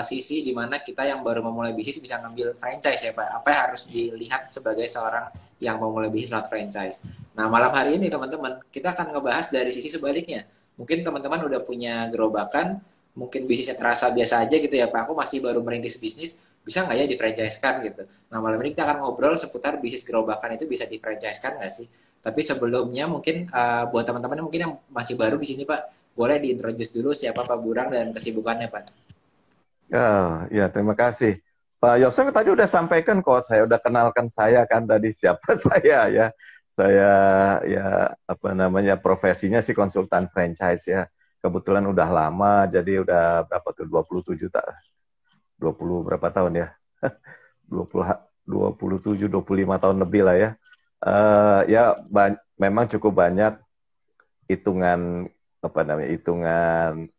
sisi di mana kita yang baru memulai bisnis bisa ngambil franchise ya Pak. Apa yang harus dilihat sebagai seorang yang mau mulai bisnis lewat franchise. Nah, malam hari ini teman-teman, kita akan ngebahas dari sisi sebaliknya. Mungkin teman-teman udah punya gerobakan, mungkin bisnisnya terasa biasa aja gitu ya Pak. Aku masih baru merintis bisnis, bisa nggak ya di-franchise-kan gitu. Nah, malam ini kita akan ngobrol seputar bisnis gerobakan itu bisa di-franchise-kan nggak sih? Tapi sebelumnya mungkin buat teman-teman mungkin yang masih baru di sini Pak, boleh diintroduce dulu siapa Pak Burang dan kesibukannya Pak. Ya, terima kasih. Pak Yosef tadi udah sampaikan kok, saya udah kenalkan saya kan tadi siapa saya ya. Saya ya apa namanya profesinya sih konsultan franchise ya. Kebetulan udah lama, jadi udah berapa tuh 27 tak 20 berapa tahun ya? 20 27 25 tahun lebih lah ya. Ya memang cukup banyak hitungan apa namanya hitungan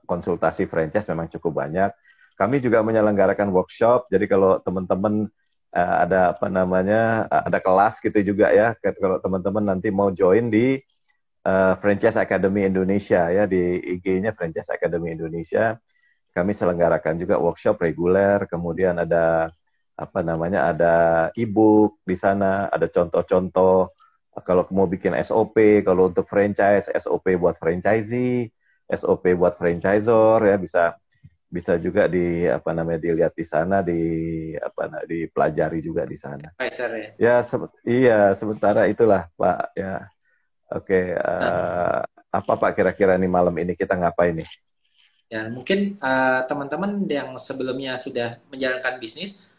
konsultasi franchise memang cukup banyak. Kami juga menyelenggarakan workshop. Jadi kalau teman-teman ada apa namanya ada kelas gitu juga ya. Kalau teman-teman nanti mau join di Franchise Academy Indonesia ya di IG-nya Franchise Academy Indonesia, kami selenggarakan juga workshop reguler. Kemudian ada apa namanya ada e-book di sana, ada contoh-contoh kalau mau bikin SOP, kalau untuk franchise, SOP buat franchisee, SOP buat franchisor ya bisa bisa juga di apa namanya dilihat di sana dipelajari juga di sana. Advisor ya. Ya iya sementara itulah Pak ya. Oke, Nah, apa Pak kira-kira nih malam ini kita ngapain nih? ya mungkin teman-teman yang sebelumnya sudah menjalankan bisnis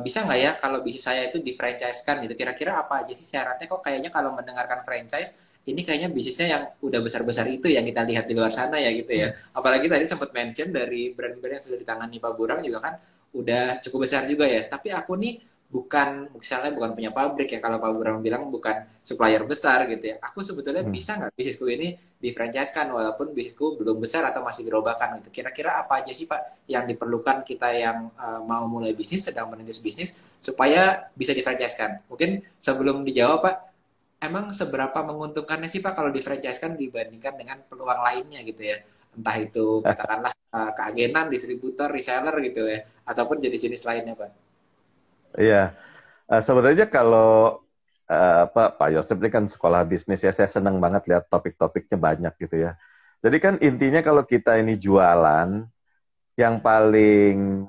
bisa nggak ya kalau bisnis saya itu di-franchise-kan gitu. Kira-kira apa aja sih syaratnya kok kayaknya kalau mendengarkan franchise ini kayaknya bisnisnya yang udah besar-besar itu yang kita lihat di luar sana ya gitu ya. Apalagi tadi sempat mention dari brand-brand yang sudah ditangani Pak Burang juga kan udah cukup besar juga ya. Tapi aku nih bukan misalnya bukan punya pabrik ya kalau Pak Burang bilang bukan supplier besar gitu ya. Aku sebetulnya Hmm. bisa nggak bisnisku ini di-franchise-kan walaupun bisnisku belum besar atau masih gerobakan gitu. Kira-kira apa aja sih Pak yang diperlukan kita yang mau mulai bisnis, sedang merintis bisnis supaya bisa di-franchise-kan? Mungkin sebelum dijawab Pak, emang seberapa menguntungkannya sih Pak kalau di-franchise-kan dibandingkan dengan peluang lainnya gitu ya? Entah itu katakanlah keagenan, distributor, reseller gitu ya, ataupun jenis-jenis lainnya Pak. Iya, sebenarnya kalau Pak Yosef ini kan sekolah bisnis ya, saya senang banget lihat topik-topiknya banyak gitu ya. Jadi kan intinya kalau kita ini jualan, yang paling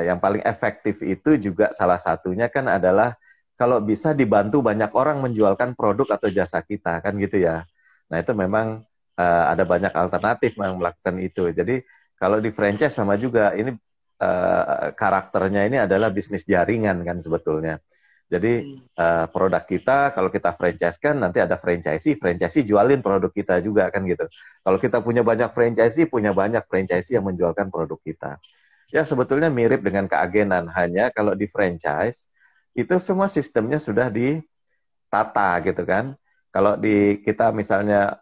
yang paling efektif itu juga salah satunya kan adalah kalau bisa dibantu banyak orang menjualkan produk atau jasa kita kan gitu ya. Nah itu memang ada banyak alternatif yang melakukan itu. Jadi kalau di franchise sama juga ini karakternya ini adalah bisnis jaringan kan sebetulnya. Jadi produk kita kalau kita franchise kan nanti ada franchisee jualin produk kita juga kan gitu. Kalau kita punya banyak franchisee yang menjualkan produk kita. Ya sebetulnya mirip dengan keagenan, hanya kalau di franchise itu semua sistemnya sudah ditata gitu kan. Kalau di kita misalnya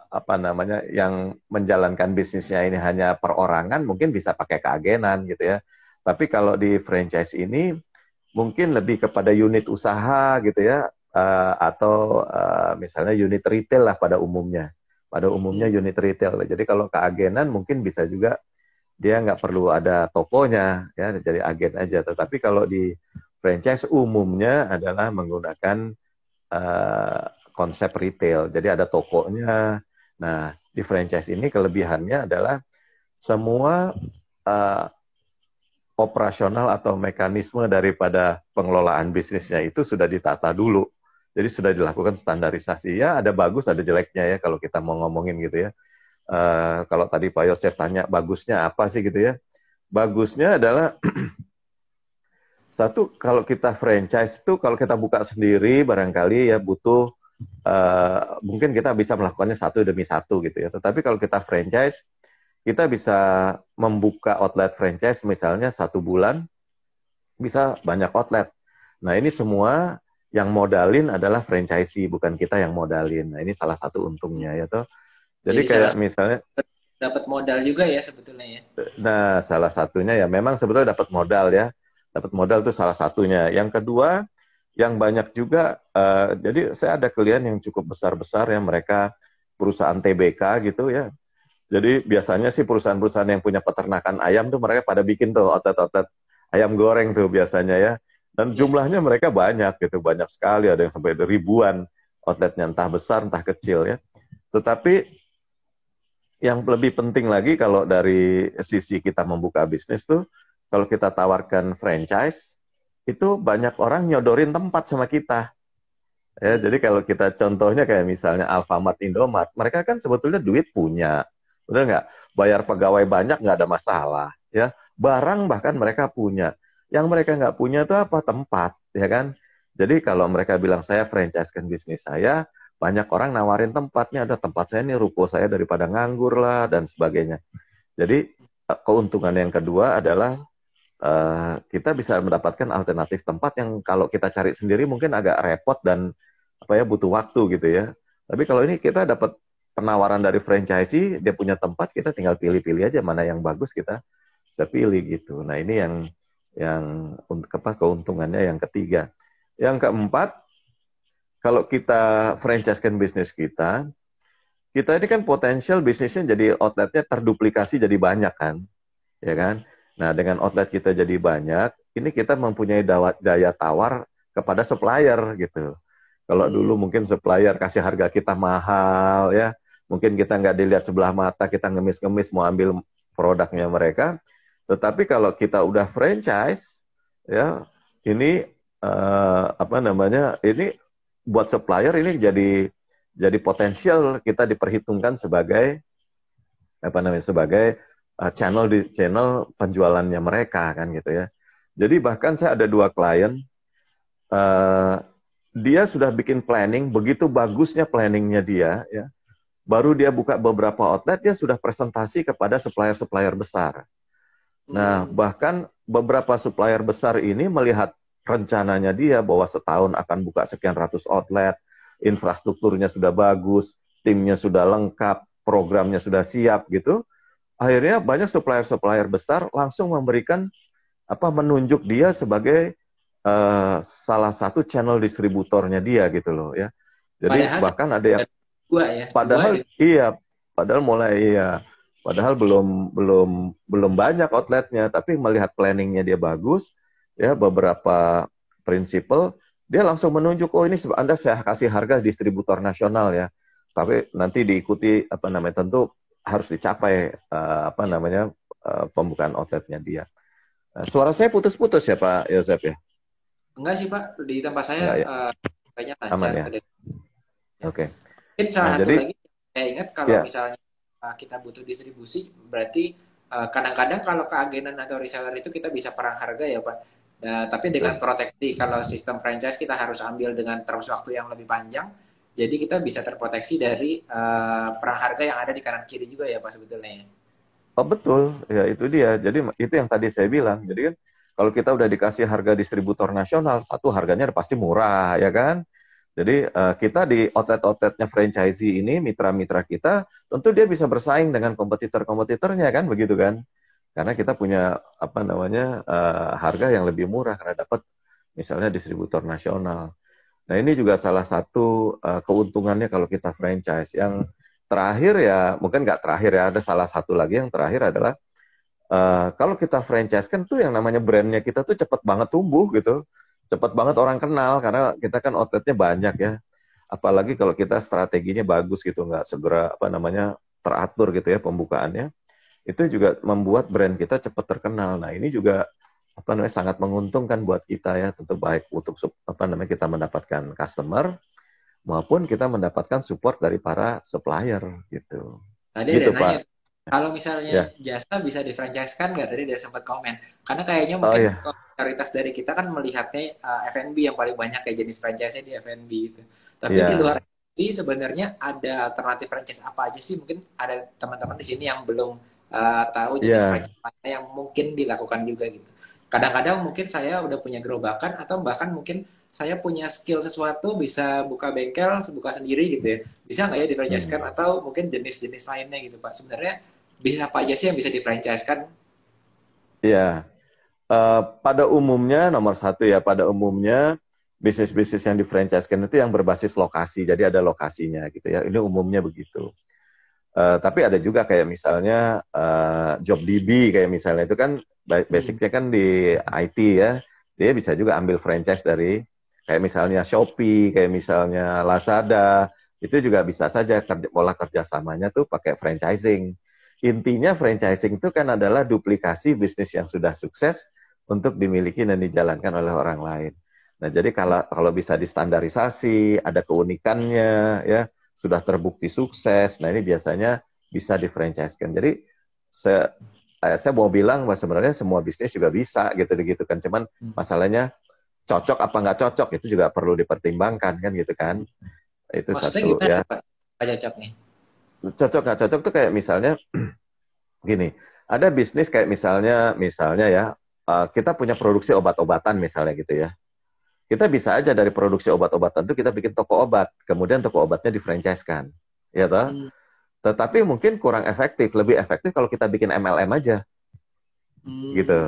apa namanya yang menjalankan bisnisnya ini hanya perorangan, mungkin bisa pakai keagenan gitu ya. Tapi kalau di franchise ini mungkin lebih kepada unit usaha gitu ya, atau misalnya unit retail lah pada umumnya. Pada umumnya unit retail. Jadi kalau keagenan mungkin bisa juga dia nggak perlu ada tokonya, ya jadi agen aja. Tetapi kalau di franchise umumnya adalah menggunakan konsep retail. Jadi ada tokonya. Nah, di franchise ini kelebihannya adalah semua uh, operasional atau mekanisme daripada pengelolaan bisnisnya itu sudah ditata dulu. Jadi sudah dilakukan standarisasi. Ya ada bagus, ada jeleknya ya kalau kita mau ngomongin gitu ya. Kalau tadi Pak Yosef tanya bagusnya apa sih gitu ya. Bagusnya adalah satu, kalau kita franchise itu kalau kita buka sendiri barangkali ya butuh mungkin kita bisa melakukannya satu demi satu gitu ya. Tetapi kalau kita franchise, kita bisa membuka outlet franchise misalnya 1 bulan bisa banyak outlet. Nah ini semua yang modalin adalah franchisee, bukan kita yang modalin. Nah ini salah satu untungnya ya toh. Jadi Jadi salah kayak misalnya, dapat modal juga ya sebetulnya ya. nah salah satunya ya memang sebetulnya dapat modal ya. Dapat modal itu salah satunya. Yang kedua, yang banyak juga, jadi saya ada klien yang cukup besar-besar ya, mereka perusahaan TBK gitu ya. Jadi biasanya sih perusahaan-perusahaan yang punya peternakan ayam tuh mereka pada bikin tuh outlet-outlet ayam goreng tuh biasanya ya. Dan Iya. jumlahnya mereka banyak gitu, banyak sekali, ada yang sampai ribuan outletnya, entah besar entah kecil ya. Tetapi yang lebih penting lagi kalau dari sisi kita membuka bisnis tuh, kalau kita tawarkan franchise, itu banyak orang nyodorin tempat sama kita. Ya, jadi kalau kita contohnya kayak misalnya Alfamart, Indomart, mereka kan sebetulnya duit punya, benar nggak? Bayar pegawai banyak nggak ada masalah, ya. Barang bahkan mereka punya. Yang mereka nggak punya itu apa? Tempat, ya kan? Jadi kalau mereka bilang saya franchise-kan bisnis saya, banyak orang nawarin tempatnya, ada tempat saya nih, ruko saya daripada nganggur lah dan sebagainya. Jadi keuntungan yang kedua adalah kita bisa mendapatkan alternatif tempat yang kalau kita cari sendiri mungkin agak repot dan apa ya butuh waktu gitu ya. Tapi kalau ini kita dapat penawaran dari franchisee, dia punya tempat, kita tinggal pilih-pilih aja mana yang bagus kita bisa pilih gitu. Nah ini yang untuk apa keuntungannya yang ketiga. Yang keempat, kalau kita franchise-kan bisnis kita ini kan potensial bisnisnya jadi outletnya terduplikasi jadi banyak kan, ya kan? Nah, dengan outlet kita jadi banyak, ini kita mempunyai daya tawar kepada supplier gitu. Kalau dulu mungkin supplier kasih harga kita mahal ya, mungkin kita nggak dilihat sebelah mata, kita ngemis-ngemis mau ambil produknya mereka. Tetapi kalau kita udah franchise, ya ini apa namanya? Ini buat supplier ini jadi potensial kita diperhitungkan sebagai apa namanya sebagai channel penjualannya mereka kan gitu ya. Jadi bahkan saya ada 2 klien, dia sudah bikin planning, begitu bagusnya planningnya dia, ya, baru dia buka beberapa outlet, dia sudah presentasi kepada supplier-supplier besar. Nah, bahkan beberapa supplier besar ini melihat rencananya dia bahwa setahun akan buka sekian ratus outlet, infrastrukturnya sudah bagus, timnya sudah lengkap, programnya sudah siap gitu. Akhirnya banyak supplier-supplier besar langsung memberikan menunjuk dia sebagai salah satu channel distributornya dia gitu loh ya. Jadi Padahal bahkan ada yang dua iya, padahal mulai iya, padahal belum banyak outletnya, tapi melihat planningnya dia bagus ya, beberapa prinsipal dia langsung menunjuk, oh ini Anda saya kasih harga distributor nasional ya, tapi nanti diikuti tentu harus dicapai pembukaan outletnya dia. Suara saya putus-putus ya Pak Yosep ya? Enggak sih Pak, di tempat saya Enggak ya? kayaknya Aman lancar. ya? Oke. Mungkin salah satu Jadi lagi, saya ingat kalau ya, misalnya kita butuh distribusi, berarti kadang-kadang kalau keagenan atau reseller itu kita bisa perang harga ya Pak. Nah, tapi dengan betul. proteksi, kalau sistem franchise kita harus ambil dengan terus waktu yang lebih panjang, jadi kita bisa terproteksi dari perang harga yang ada di kanan kiri juga ya Pak sebetulnya. Oh betul, ya itu dia. Jadi itu yang tadi saya bilang. Jadi kan kalau kita udah dikasih harga distributor nasional, satu harganya pasti murah, ya kan? Jadi kita di outlet-outletnya franchisee ini, mitra-mitra kita, tentu dia bisa bersaing dengan kompetitor-kompetitornya kan, begitu kan? Karena kita punya harga yang lebih murah karena dapat misalnya distributor nasional. Nah ini juga salah satu keuntungannya kalau kita franchise. Yang terakhir ya, mungkin nggak terakhir ya, ada salah satu lagi yang terakhir adalah kalau kita franchise kan tuh yang namanya brandnya kita tuh cepat banget tumbuh gitu, cepat banget orang kenal karena kita kan outletnya banyak ya. Apalagi kalau kita strateginya bagus gitu, nggak segera teratur gitu ya pembukaannya, itu juga membuat brand kita cepat terkenal. Nah ini juga sangat menguntungkan buat kita ya, tentu baik untuk kita mendapatkan customer maupun kita mendapatkan support dari para supplier gitu. Tadi Gitu ada nanya, Pak. kalau misalnya Ya. jasa bisa di-franchise-kan nggak? Tadi dia sempat komen. Karena kayaknya Oh mungkin ya. prioritas dari kita kan melihatnya F&B yang paling banyak kayak jenis franchise-nya di F&B gitu. Tapi di luar Ya. F&B sebenarnya ada alternatif franchise apa aja sih? Mungkin ada teman-teman di sini yang belum tahu jenis Ya. franchise mana yang mungkin dilakukan juga gitu. Kadang-kadang mungkin saya udah punya gerobakan atau bahkan mungkin saya punya skill sesuatu bisa buka bengkel, buka sendiri gitu ya. Bisa nggak ya di-franchise-kan atau mungkin jenis-jenis lainnya gitu Pak? Sebenarnya bisa apa aja sih yang bisa di-franchise-kan? Ya. Pada umumnya nomor satu ya, pada umumnya bisnis-bisnis yang di-franchise-kan itu yang berbasis lokasi, jadi ada lokasinya gitu ya. Ini umumnya begitu. Tapi ada juga kayak misalnya JobDB kayak misalnya itu kan basicnya kan di IT ya, dia bisa juga ambil franchise dari kayak misalnya Shopee, kayak misalnya Lazada, itu juga bisa saja pola kerjasamanya tuh pakai franchising. Intinya franchising itu kan adalah duplikasi bisnis yang sudah sukses untuk dimiliki dan dijalankan oleh orang lain. Nah, jadi kalau bisa distandarisasi, ada keunikannya, ya sudah terbukti sukses. Nah, ini biasanya bisa di-franchise-kan. Jadi saya mau bilang bahwa sebenarnya semua bisnis juga bisa gitu kan. Cuman masalahnya cocok apa nggak cocok itu juga perlu dipertimbangkan kan gitu kan. Itu Maksudnya satu gimana ya. Pak? Pak cocok nih. Cocok nggak cocok tuh kayak misalnya gini. Ada bisnis kayak misalnya ya kita punya produksi obat-obatan misalnya gitu ya. Kita bisa aja dari produksi obat-obatan itu kita bikin toko obat, kemudian toko obatnya di-franchise-kan. Ya toh? Hmm. Tetapi mungkin kurang efektif, lebih efektif kalau kita bikin MLM aja. Gitu.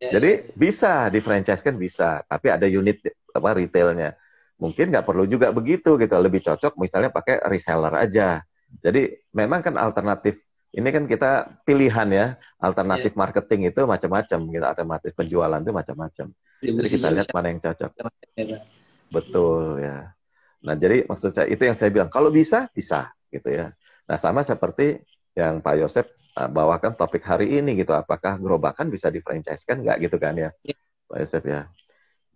Ya, ya, Jadi ya. bisa di-franchise-kan bisa, tapi ada unit apa retailnya. Mungkin nggak perlu juga begitu gitu, lebih cocok misalnya pakai reseller aja. Jadi memang kan alternatif ini kan kita pilihan ya, Ya. alternatif marketing itu macam-macam, gitu, alternatif penjualan itu macam-macam. Jadi kita Distribusinya lihat bisa mana yang cocok. macam-macam ya, Pak. Betul ya. Nah, jadi maksud saya itu yang saya bilang kalau bisa bisa gitu ya. Nah, sama seperti yang Pak Yosep bawakan topik hari ini gitu. Apakah gerobakan bisa di-franchise-kan nggak gitu kan ya, Ya. Pak Yosep ya.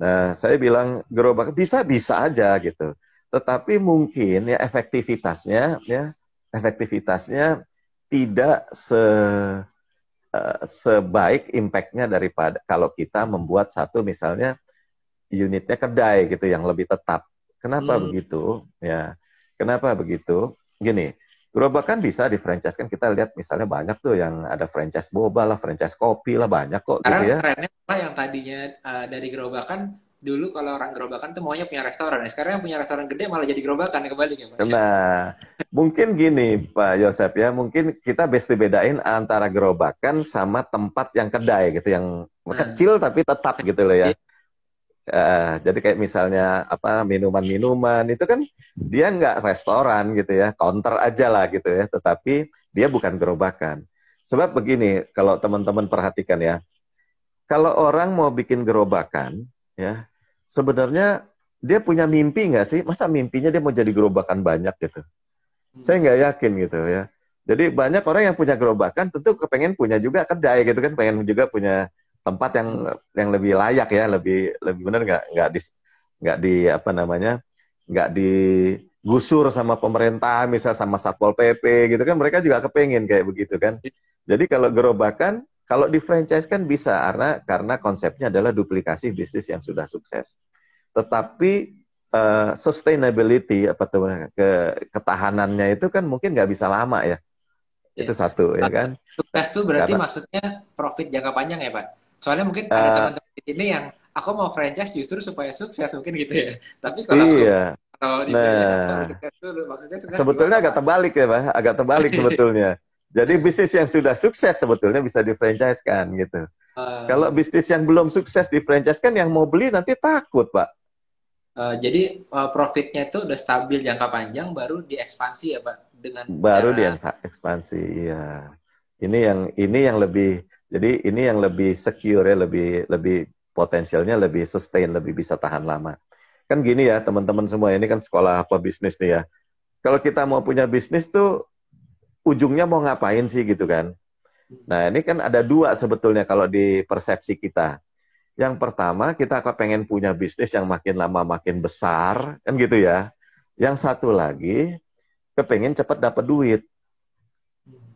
Nah, saya bilang gerobakan bisa aja gitu. Tetapi mungkin ya efektivitasnya tidak sebaik impact-nya daripada kalau kita membuat satu misalnya unitnya kedai gitu yang lebih tetap. Kenapa Hmm. begitu? Ya, kenapa begitu? Gini, gerobakan bisa di-franchise kan kita lihat misalnya banyak tuh yang ada franchise boba lah, franchise kopi lah banyak kok gitu Sekarang ya. trennya apa yang tadinya dari gerobakan dulu kalau orang gerobakan tuh maunya punya restoran. Sekarang yang punya restoran gede malah jadi gerobakan kembali ya Pak. Nah, mungkin gini Pak Yosep ya, mungkin kita besti bedain antara gerobakan sama tempat yang kedai gitu, yang Nah, kecil tapi tetap gitu loh ya. iya, Jadi kayak misalnya apa minuman-minuman itu kan dia nggak restoran gitu ya, counter aja lah gitu ya, tetapi dia bukan gerobakan. Sebab begini, kalau teman-teman perhatikan ya, kalau orang mau bikin gerobakan ya, sebenarnya dia punya mimpi nggak sih? Masa mimpinya dia mau jadi gerobakan banyak gitu? Saya nggak yakin gitu ya. Jadi banyak orang yang punya gerobakan tentu kepengen punya juga kedai gitu kan, pengen juga punya tempat yang lebih layak ya, lebih lebih benar nggak di apa namanya nggak digusur sama pemerintah, misal sama Satpol PP gitu kan, mereka juga kepengen kayak begitu kan. Jadi kalau gerobakan, kalau di franchise kan bisa karena konsepnya adalah duplikasi bisnis yang sudah sukses. Tetapi sustainability apa tuh ketahanannya itu kan mungkin nggak bisa lama ya. ya. Itu satu ya kan. Sukses tuh berarti Karena maksudnya profit jangka panjang ya Pak. Soalnya mungkin ada uh, teman-teman di sini yang aku mau franchise justru supaya sukses mungkin gitu ya. Tapi kalau aku iya. kalau di franchise aku harus Nah, sukses dulu. Maksudnya sukses sebetulnya gimana agak Pak? terbalik ya, Pak. Agak terbalik sebetulnya. Jadi bisnis yang sudah sukses sebetulnya bisa di-franchise-kan gitu. Kalau Uh, bisnis yang belum sukses di-franchise-kan yang mau beli nanti takut, Pak. jadi profitnya itu udah stabil jangka panjang baru diekspansi ya Pak dengan Baru cara dia ekspansi, iya. Ini yang lebih jadi ini yang lebih secure ya, lebih lebih potensialnya lebih sustain, lebih bisa tahan lama. Kan gini ya, teman-teman semua ini kan sekolah apa bisnis nih ya. Kalau kita mau punya bisnis tuh ujungnya mau ngapain sih gitu kan. Nah, ini kan ada dua sebetulnya kalau di persepsi kita. Yang pertama, kita akan pengen punya bisnis yang makin lama makin besar, kan gitu ya. Yang satu lagi, kepengen cepat dapat duit.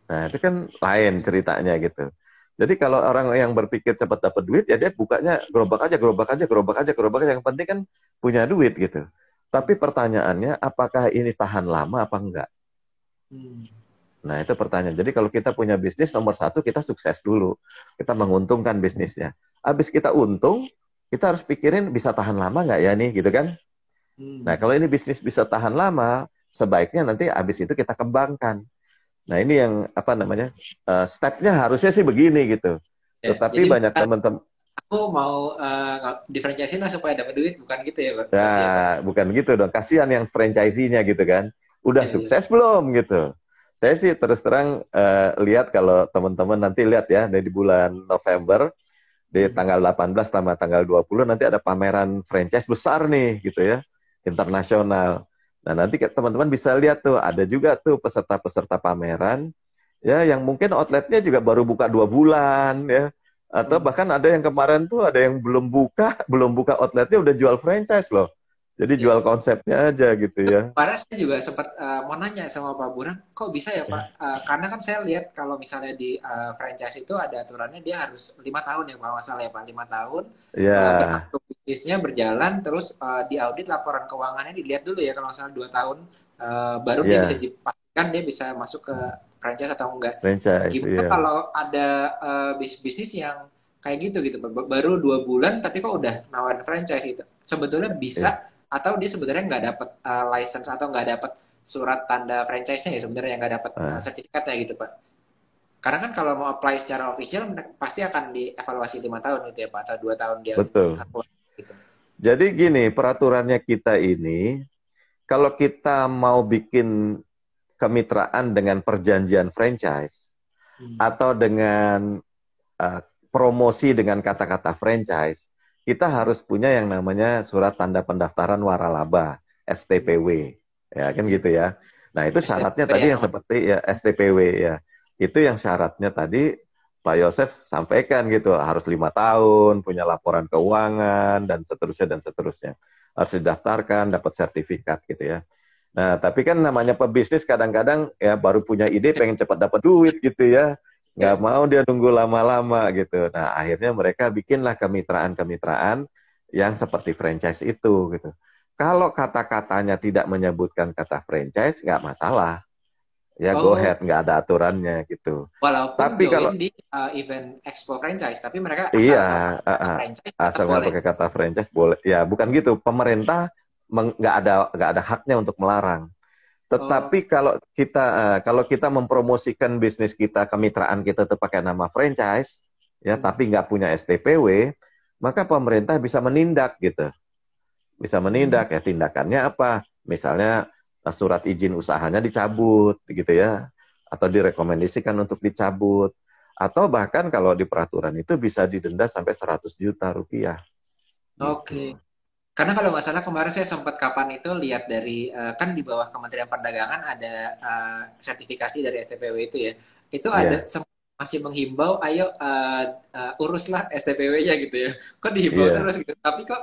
Nah, itu kan lain ceritanya gitu. Jadi kalau orang yang berpikir cepat dapat duit, ya dia bukanya gerobak aja, gerobak aja, gerobak aja, gerobak aja. Yang penting kan punya duit gitu. Tapi pertanyaannya, apakah ini tahan lama apa enggak? Nah, itu pertanyaan. Jadi kalau kita punya bisnis, nomor satu, kita sukses dulu. Kita menguntungkan bisnisnya. Habis kita untung, kita harus pikirin bisa tahan lama nggak ya nih, gitu kan? Nah, kalau ini bisnis bisa tahan lama, sebaiknya nanti habis itu kita kembangkan. Nah, ini yang apa namanya stepnya harusnya sih begini gitu. ya, Tetapi jadi banyak teman-teman, aku mau diferensiasi lah supaya dapat duit bukan gitu ya Pak ya berarti ya Pak. bukan gitu dong. Kasihan yang franchisee-nya gitu kan. Udah Iya, iya. sukses belum gitu. Saya sih terus terang lihat kalau teman-teman nanti lihat ya di bulan November di tanggal 18 sama tanggal 20 nanti ada pameran franchise besar nih gitu ya, internasional. Nah, nanti teman-teman bisa lihat tuh ada juga tuh peserta-peserta pameran ya yang mungkin outletnya juga baru buka 2 bulan ya. Atau bahkan ada yang kemarin tuh ada yang belum buka outletnya udah jual franchise loh. Jadi Iya. jual konsepnya aja gitu ya. Kemarin saya juga sempat mau nanya sama Pak Burhan, kok bisa ya Pak? Karena kan saya lihat kalau misalnya di franchise itu ada aturannya dia harus 5 tahun ya kalau nggak salah ya Pak, 5 tahun Ya, berlangsung bisnisnya berjalan, terus diaudit laporan keuangannya dilihat dulu ya kalau nggak salah 2 tahun, baru dia bisa ya, dipastikan dia bisa masuk ke franchise atau enggak. franchise, Gimana iya. kalau ada bisnis yang kayak gitu Pak, baru 2 bulan tapi kok udah nawarin franchise gitu? Sebetulnya Iya. bisa atau dia sebenarnya nggak dapat license atau nggak dapat surat tanda franchise-nya ya sebenarnya nggak dapat Nah, sertifikatnya gitu Pak. Karena kan kalau mau apply secara official pasti akan dievaluasi 5 tahun gitu ya Pak atau 2 tahun dia betul. gitu. Jadi gini, peraturannya kita ini, kalau kita mau bikin kemitraan dengan perjanjian franchise, Hmm. atau dengan uh, promosi dengan kata-kata franchise, kita harus punya yang namanya surat tanda pendaftaran waralaba, Hmm. STPW. Ya, kan gitu ya. Nah, itu syaratnya STP tadi ya yang namanya. seperti ya STPW ya. Itu yang syaratnya tadi Pak Yosef sampaikan gitu, harus 5 tahun, punya laporan keuangan, dan seterusnya, dan seterusnya. Harus didaftarkan, dapat sertifikat gitu ya. Nah, tapi kan namanya pebisnis kadang-kadang ya baru punya ide pengen cepat dapat duit gitu ya. Nggak Ya. mau dia nunggu lama-lama gitu. Nah, akhirnya mereka bikinlah kemitraan-kemitraan yang seperti franchise itu gitu. Kalau kata-katanya tidak menyebutkan kata franchise, nggak masalah. Ya go Oh, ahead, nggak ada aturannya gitu. walaupun Tapi join kalau di event expo franchise tapi mereka asal iya, nggak pakai kata franchise tetap asal nggak boleh. pakai kata franchise boleh. Ya bukan gitu. Pemerintah nggak ada haknya untuk melarang. Oh. Tetapi kalau kita mempromosikan bisnis kita, kemitraan kita itu pakai nama franchise, ya, Hmm. tapi nggak punya STPW, maka pemerintah bisa menindak gitu. Bisa Hmm. menindak ya, tindakannya apa? Misalnya surat izin usahanya dicabut gitu ya, atau direkomendasikan untuk dicabut, atau bahkan kalau di peraturan itu bisa didenda sampai 100 juta rupiah Oke. gitu. Karena kalau nggak salah kemarin saya sempat kapan itu lihat dari kan di bawah Kementerian Perdagangan ada sertifikasi dari STPW itu ya. Itu ada Iya, masih menghimbau, ayo uruslah STPW-nya gitu ya. Kok dihimbau iya, terus gitu. Tapi kok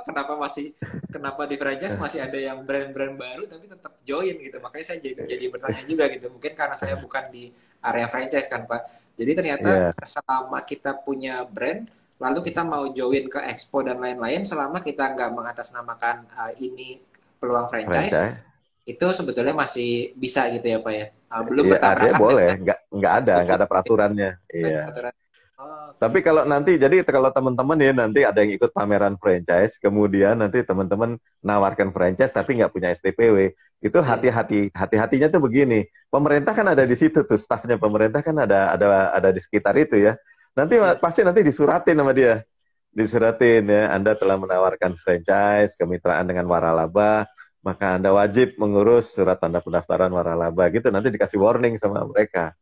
kenapa di franchise masih ada yang brand-brand baru tapi tetap join gitu. Makanya saya jadi bertanya juga gitu. Mungkin karena saya bukan di area franchise kan Pak. Jadi ternyata iya, selama kita punya brand lalu kita mau join ke expo dan lain-lain, selama kita nggak mengatasnamakan ini peluang franchise, franchise. itu sebetulnya masih bisa gitu ya Pak ya. Belum Iya, artinya bertabrakan boleh, dengan nggak ada hukum peraturannya. dan Iya. peraturan. Oh, Tapi oke. kalau nanti, jadi kalau teman-teman ya nanti ada yang ikut pameran franchise, kemudian nanti teman-teman nawarkan franchise tapi nggak punya STPW, itu Iya. hati-hatinya tuh begini. Pemerintah kan ada di situ tuh, stafnya pemerintah kan ada di sekitar itu ya. Nanti Iya. pasti nanti disuratin sama dia, disuratin ya. Anda telah menawarkan franchise, kemitraan dengan waralaba, maka Anda wajib mengurus surat tanda pendaftaran waralaba gitu. Nanti dikasih warning sama mereka.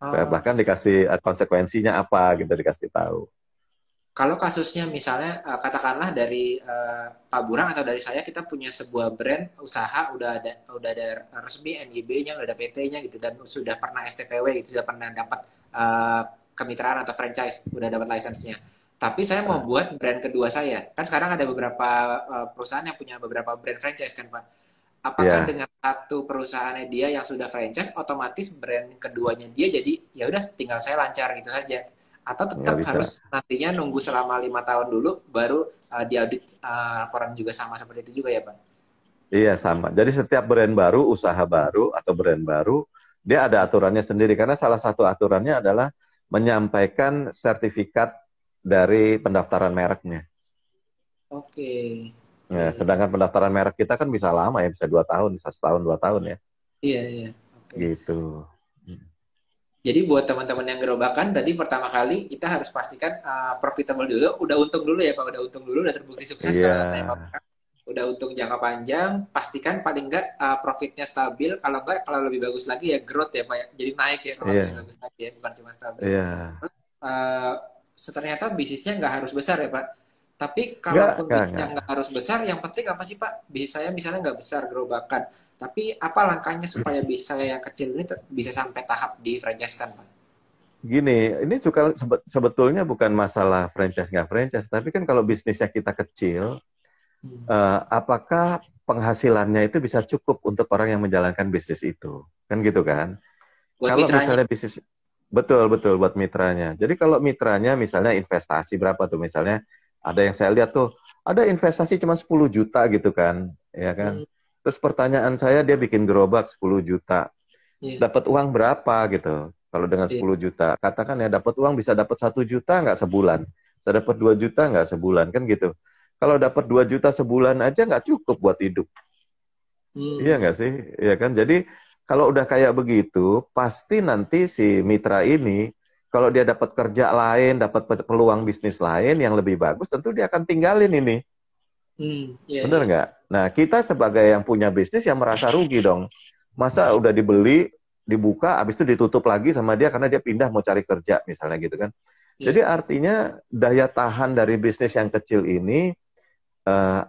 Oh, Bahkan dikasih konsekuensinya apa gitu dikasih tahu. kalau kasusnya misalnya katakanlah dari Pak Burang atau dari saya kita punya sebuah brand usaha udah ada resmi NIB-nya, udah ada PT-nya gitu dan sudah pernah STPW gitu, sudah pernah dapat kemitraan atau franchise, udah dapat license-nya. Tapi saya mau Nah, buat brand kedua saya. Kan sekarang ada beberapa perusahaan yang punya beberapa brand franchise kan, Pak. Apakah ya, dengan satu perusahaannya dia yang sudah franchise otomatis brand keduanya dia jadi ya udah tinggal saya lancar gitu saja atau nggak tetap bisa. harus nantinya nunggu selama 5 tahun dulu baru diaudit laporan juga sama seperti itu juga ya Pak? Iya sama. Jadi setiap brand baru, usaha baru atau brand baru, dia ada aturannya sendiri. Karena salah satu aturannya adalah menyampaikan sertifikat dari pendaftaran mereknya. Oke, oke, Nah, sedangkan pendaftaran merek kita kan bisa lama ya, bisa 2 tahun, bisa setahun 2 tahun ya, iya iya, oke. gitu. Jadi buat teman-teman yang gerobakan tadi pertama kali kita harus pastikan profitable dulu, udah untung dulu ya Pak, udah untung dulu, udah terbukti sukses Iya, kalau katanya Pak. udah untung jangka panjang, pastikan paling enggak profitnya stabil, kalau enggak, kalau lebih bagus lagi ya growth ya Pak ya, jadi naik ya kalau lebih Iya, bagus lagi ya, bukan cuma stabil. iya. uh, Ternyata bisnisnya nggak harus besar ya Pak. Tapi Enggak, kalaupun enggak, bisnisnya enggak. nggak harus besar, yang penting apa sih Pak? Bisnis saya misalnya nggak besar gerobakan, tapi apa langkahnya supaya bisnis saya yang kecil ini bisa sampai tahap di franchise kan Pak? Gini, ini sebetulnya bukan masalah franchise nggak franchise, tapi kan kalau bisnisnya kita kecil, Hmm. apakah penghasilannya itu bisa cukup untuk orang yang menjalankan bisnis itu? Kan gitu kan? Buat Kalau mitranya. misalnya bisnis, betul, betul, buat mitranya. Jadi kalau mitranya misalnya investasi berapa tuh? Misalnya ada yang saya lihat tuh, ada investasi cuma 10 juta gitu kan, ya kan? Hmm. Terus pertanyaan saya, dia bikin gerobak 10 juta. Iya, Dapat uang berapa gitu? Kalau dengan iya. 10 juta, katakan ya dapat uang bisa dapat 1 juta nggak sebulan? Bisa dapat 2 juta nggak sebulan? Kan gitu. Kalau dapat 2 juta sebulan aja nggak cukup buat hidup. Iya Hmm. nggak sih? Iya kan? Jadi kalau udah kayak begitu, pasti nanti si mitra ini, kalau dia dapat kerja lain, dapat peluang bisnis lain yang lebih bagus, tentu dia akan tinggalin ini. Hmm. Iya, Bener iya. nggak? Nah, kita sebagai yang punya bisnis yang merasa rugi dong. Masa udah dibeli, dibuka, habis itu ditutup lagi sama dia karena dia pindah mau cari kerja, misalnya gitu kan. Jadi Iya. artinya daya tahan dari bisnis yang kecil ini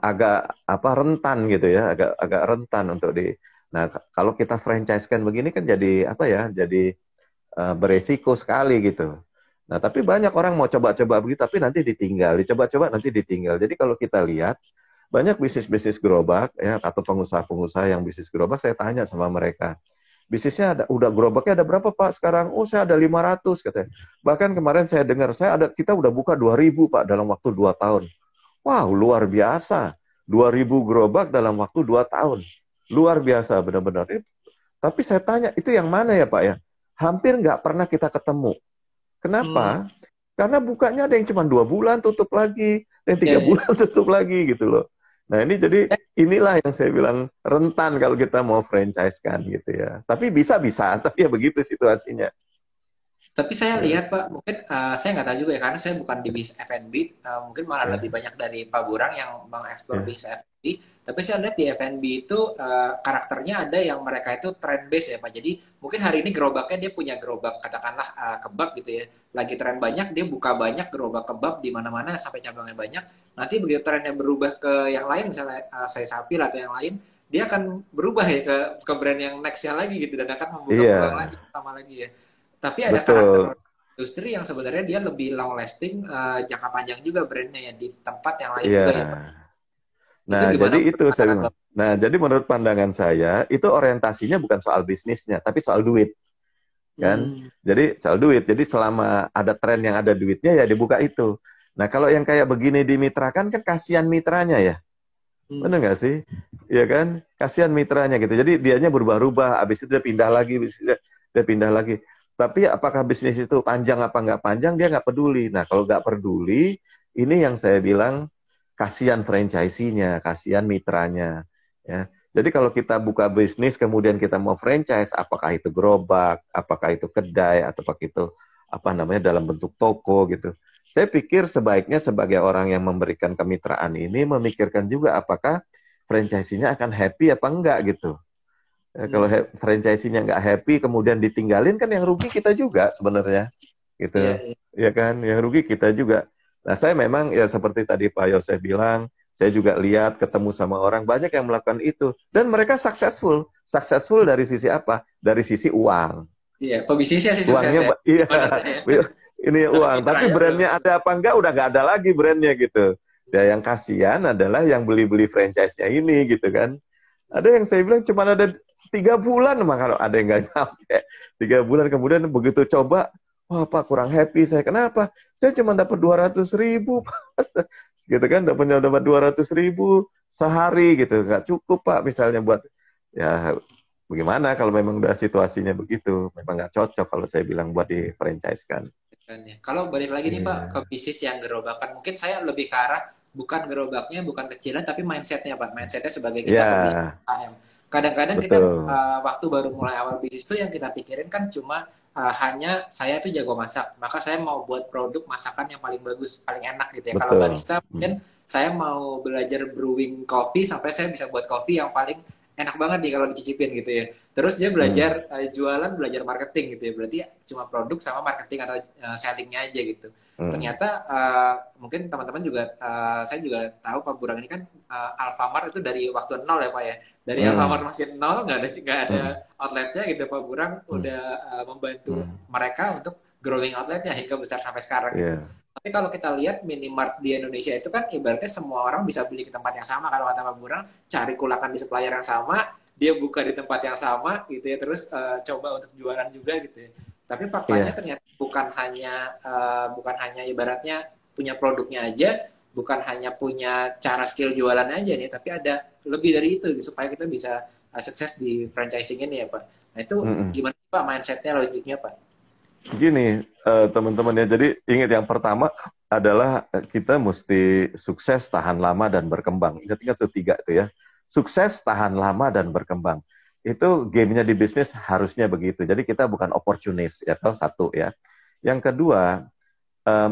agak apa rentan gitu ya, agak agak rentan untuk di. Nah, kalau kita franchise-kan begini kan jadi apa ya? Jadi beresiko sekali gitu. Nah, tapi banyak orang mau coba-coba begitu, tapi nanti ditinggal, dicoba-coba nanti ditinggal. Jadi kalau kita lihat banyak bisnis-bisnis gerobak ya atau pengusaha-pengusaha yang bisnis gerobak, saya tanya sama mereka, bisnisnya ada, udah gerobaknya ada berapa Pak sekarang? Oh, saya ada 500 katanya. Bahkan kemarin saya dengar kita udah buka 2.000 Pak dalam waktu 2 tahun. Wow, luar biasa. 2.000 gerobak dalam waktu 2 tahun. Luar biasa, benar-benar. Tapi saya tanya, itu yang mana ya Pak ya? Hampir nggak pernah kita ketemu. Hmm. Kenapa? Karena bukanya ada yang cuma 2 bulan tutup lagi, dan Iya, tiga iya. bulan tutup lagi gitu loh. Nah ini jadi inilah yang saya bilang rentan kalau kita mau franchise kan gitu ya. Tapi bisa-bisa, tapi ya begitu situasinya. Tapi saya Ya, lihat Pak, mungkin saya nggak tahu juga ya, karena saya bukan di bisnis F&B, mungkin malah lebih ya, banyak dari Pak Burang yang mengeksplor ya. bisnis F&B. Tapi saya lihat di F&B itu karakternya ada yang mereka itu trend base ya Pak. Jadi mungkin hari ini gerobaknya dia punya gerobak katakanlah kebab gitu ya. Lagi tren banyak, dia buka banyak gerobak kebab di mana-mana sampai cabangnya banyak. Nanti begitu trennya berubah ke yang lain, misalnya saya sapi atau yang lain, dia akan berubah ya ke brand yang nextnya lagi gitu dan akan membuka Iya, peluang lagi sama lagi ya. Tapi ada betul. karakter industri yang sebenarnya dia lebih long lasting, jangka panjang juga brandnya ya di tempat yang lain Iya. juga ya Pak. Itu Nah, gimana jadi menurut itu saya pandangan bilang. Bapak? Nah, jadi menurut pandangan saya, itu orientasinya bukan soal bisnisnya, tapi soal duit, kan? Hmm. Jadi soal duit. Jadi selama ada tren yang ada duitnya, ya dibuka itu. Nah, kalau yang kayak begini dimitrakan, kan kasihan mitranya ya. Hmm. Benar nggak sih? Iya kan? Kasihan mitranya gitu. Jadi dianya berubah-ubah, habis itu dia pindah lagi, habis itu dia pindah lagi. Tapi apakah bisnis itu panjang apa nggak panjang, dia nggak peduli. Nah, kalau nggak peduli, ini yang saya bilang kasihan franchisee-nya, kasihan mitranya. Ya. Jadi kalau kita buka bisnis, kemudian kita mau franchise, apakah itu gerobak, apakah itu kedai, atau apakah itu apa namanya dalam bentuk toko gitu. Saya pikir sebaiknya sebagai orang yang memberikan kemitraan ini memikirkan juga apakah franchisee-nya akan happy apa enggak gitu. Kalau Hmm. franchisee-nya nggak happy kemudian ditinggalin kan yang rugi kita juga sebenarnya Iya, gitu. iya. Ya kan, yang rugi kita juga. Nah, saya memang ya seperti tadi Pak Yosef bilang, saya juga lihat ketemu sama orang banyak yang melakukan itu dan mereka successful. Successful dari sisi apa? Dari sisi uang. Iya, pebisnisnya sih sukses Uangnya ya. iya Sebenarnya ya. ini Tapi uang tapi mitranya belum. brandnya ada apa enggak udah nggak ada lagi brandnya gitu ya yang kasihan adalah yang beli-beli franchise-nya ini gitu kan ada yang saya bilang cuma ada 3 bulan mah kalau ada yang nggak sampai 3 bulan kemudian begitu coba wah Pak kurang happy saya kenapa saya cuma dapat 200.000 gitu kan dapat 200.000 sehari gitu nggak cukup Pak misalnya buat ya bagaimana kalau memang udah situasinya begitu? Memang nggak cocok kalau saya bilang buat di franchise kan. Kan ya. Kalau balik lagi nih Pak ke Iya. bisnis yang gerobakan, mungkin saya lebih ke arah bukan gerobaknya, bukan kecilan, tapi mindsetnya Pak. Mindsetnya sebagai kita pebisnis Ya, UMKM. Kadang-kadang kita betul. waktu baru mulai awal bisnis itu yang kita pikirin kan cuma hanya saya tuh jago masak, maka saya mau buat produk masakan yang paling bagus, paling enak gitu ya. Kalau Betul. barista mungkin Hmm. saya mau belajar brewing kopi sampai saya bisa buat kopi yang paling enak banget nih kalau dicicipin gitu ya. Terus dia Hmm. belajar jualan, belajar marketing gitu ya. Berarti cuma produk sama marketing atau sellingnya aja gitu. Hmm. Ternyata mungkin teman-teman juga, saya juga tahu Pak Burang ini kan Alfamart itu dari waktu nol ya Pak ya. Dari Alfamart Hmm. masih nol, nggak ada Hmm. outletnya gitu. Pak Burang Hmm. udah membantu Hmm. mereka untuk growing outletnya hingga besar sampai sekarang gitu. Iya. Tapi kalau kita lihat minimart di Indonesia itu kan ibaratnya semua orang bisa beli ke tempat yang sama. Kalau kata Pak Burang, cari kulakan di supplier yang sama, dia buka di tempat yang sama gitu ya, terus coba untuk jualan juga gitu ya. Tapi faktanya Iya. ternyata bukan hanya ibaratnya punya produknya aja, bukan hanya punya cara skill jualan aja nih, tapi ada lebih dari itu supaya kita bisa sukses di franchising ini ya Pak. Nah itu Hmm. gimana Pak mindsetnya, logiknya Pak? Gini, teman-teman ya, jadi ingat yang pertama adalah kita mesti sukses, tahan lama, dan berkembang. Ingat-ingat tuh tiga itu ya. Sukses, tahan lama, dan berkembang. Itu gamenya di bisnis harusnya begitu. Jadi kita bukan opportunist, ya, atau satu ya. Yang kedua,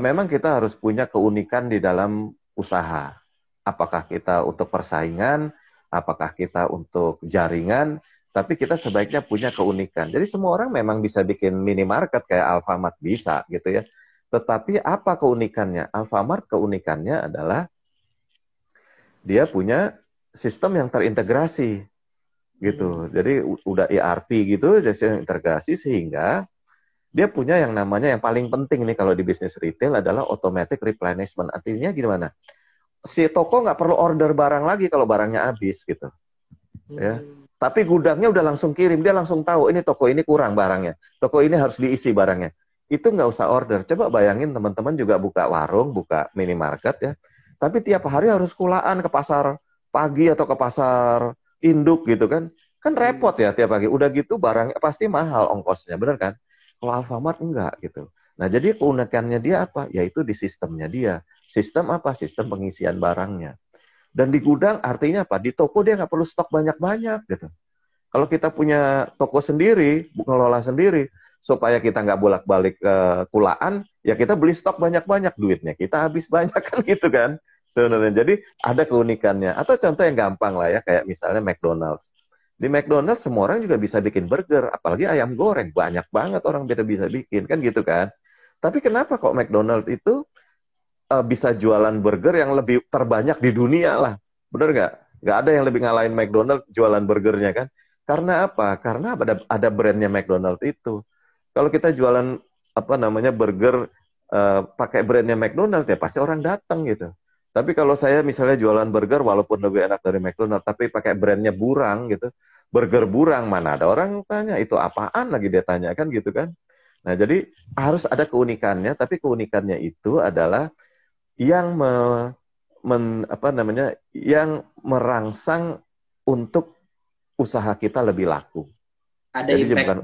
memang kita harus punya keunikan di dalam usaha. Apakah kita untuk persaingan, apakah kita untuk jaringan, tapi kita sebaiknya punya keunikan. Jadi semua orang memang bisa bikin minimarket kayak Alfamart, bisa gitu ya. Tetapi apa keunikannya? Alfamart keunikannya adalah dia punya sistem yang terintegrasi gitu. Hmm. Jadi udah ERP gitu, sistem integrasi, sehingga dia punya yang namanya, yang paling penting nih kalau di bisnis retail, adalah automatic replenishment. Artinya gimana? Si toko nggak perlu order barang lagi kalau barangnya habis gitu. Ya. Hmm. Tapi gudangnya udah langsung kirim, dia langsung tahu ini toko ini kurang barangnya, toko ini harus diisi barangnya. Itu nggak usah order. Coba bayangin teman-teman juga buka warung, buka minimarket ya. Tapi tiap hari harus kulaan ke pasar pagi atau ke pasar induk gitu kan. Kan repot ya tiap pagi. Udah gitu barangnya pasti mahal ongkosnya, bener kan? Kalau Alfamart enggak gitu. Nah, jadi keunikannya dia apa? Yaitu di sistemnya dia. Sistem apa? Sistem pengisian barangnya. Dan di gudang artinya apa? Di toko dia nggak perlu stok banyak-banyak gitu. Kalau kita punya toko sendiri, ngelola sendiri, supaya kita nggak bolak-balik ke kulaan, ya kita beli stok banyak-banyak, duitnya kita habis banyak kan gitu kan. Sebenarnya jadi ada keunikannya. Atau contoh yang gampang lah ya, kayak misalnya McDonald's. Di McDonald's semua orang juga bisa bikin burger, apalagi ayam goreng. Banyak banget orang bisa bikin, kan gitu kan. Tapi kenapa kok McDonald's itu bisa jualan burger yang lebih terbanyak di dunia lah. Bener nggak? Nggak ada yang lebih ngalahin McDonald jualan burgernya kan. Karena apa? Karena ada brandnya McDonald itu. Kalau kita jualan apa namanya burger pakai brandnya McDonald, ya pasti orang datang gitu. Tapi kalau saya misalnya jualan burger walaupun lebih enak dari McDonald, tapi pakai brandnya Burang gitu, burger Burang, mana ada orang tanya itu apaan lagi, dia tanya kan gitu kan. Nah jadi harus ada keunikannya, tapi keunikannya itu adalah yang apa namanya, yang merangsang untuk usaha kita lebih laku. Ada Jadi impact bukan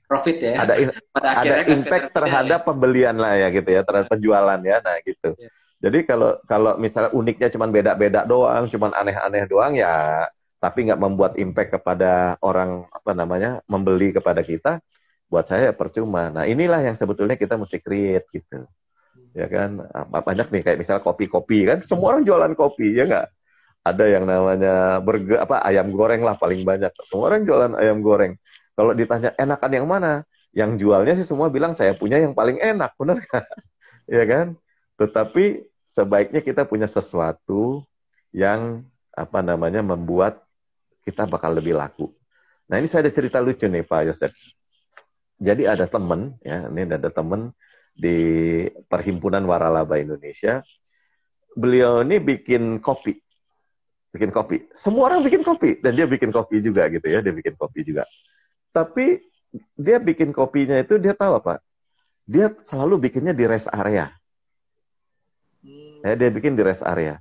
profit ya. ada Pada ada akhirnya ke impact sekitar bidang ya. terhadap pembelian lah ya gitu ya, terhadap penjualan ya, nah gitu. Ya. Jadi kalau kalau misalnya uniknya cuma beda-beda doang, cuma aneh-aneh doang ya, tapi nggak membuat impact kepada orang apa namanya membeli kepada kita, buat saya percuma. Nah inilah yang sebetulnya kita mesti create gitu. Ya kan, banyak nih kayak misal kopi-kopi kan, semua orang jualan kopi ya nggak, ada yang namanya burger apa ayam goreng lah paling banyak, semua orang jualan ayam goreng. Kalau ditanya enakan yang mana, yang jualnya sih semua bilang saya punya yang paling enak, bener kan? Ya kan, tetapi sebaiknya kita punya sesuatu yang apa namanya membuat kita bakal lebih laku. Nah ini saya ada cerita lucu nih Pak Yosef. Jadi ada temen ya, ini ada temen di Perhimpunan Waralaba Indonesia. Beliau ini bikin kopi. Bikin kopi. Semua orang bikin kopi. Dan dia bikin kopi juga gitu ya. Dia bikin kopi juga. Tapi dia bikin kopinya itu, dia tahu apa? Dia selalu bikinnya di rest area. Ya, dia bikin di rest area.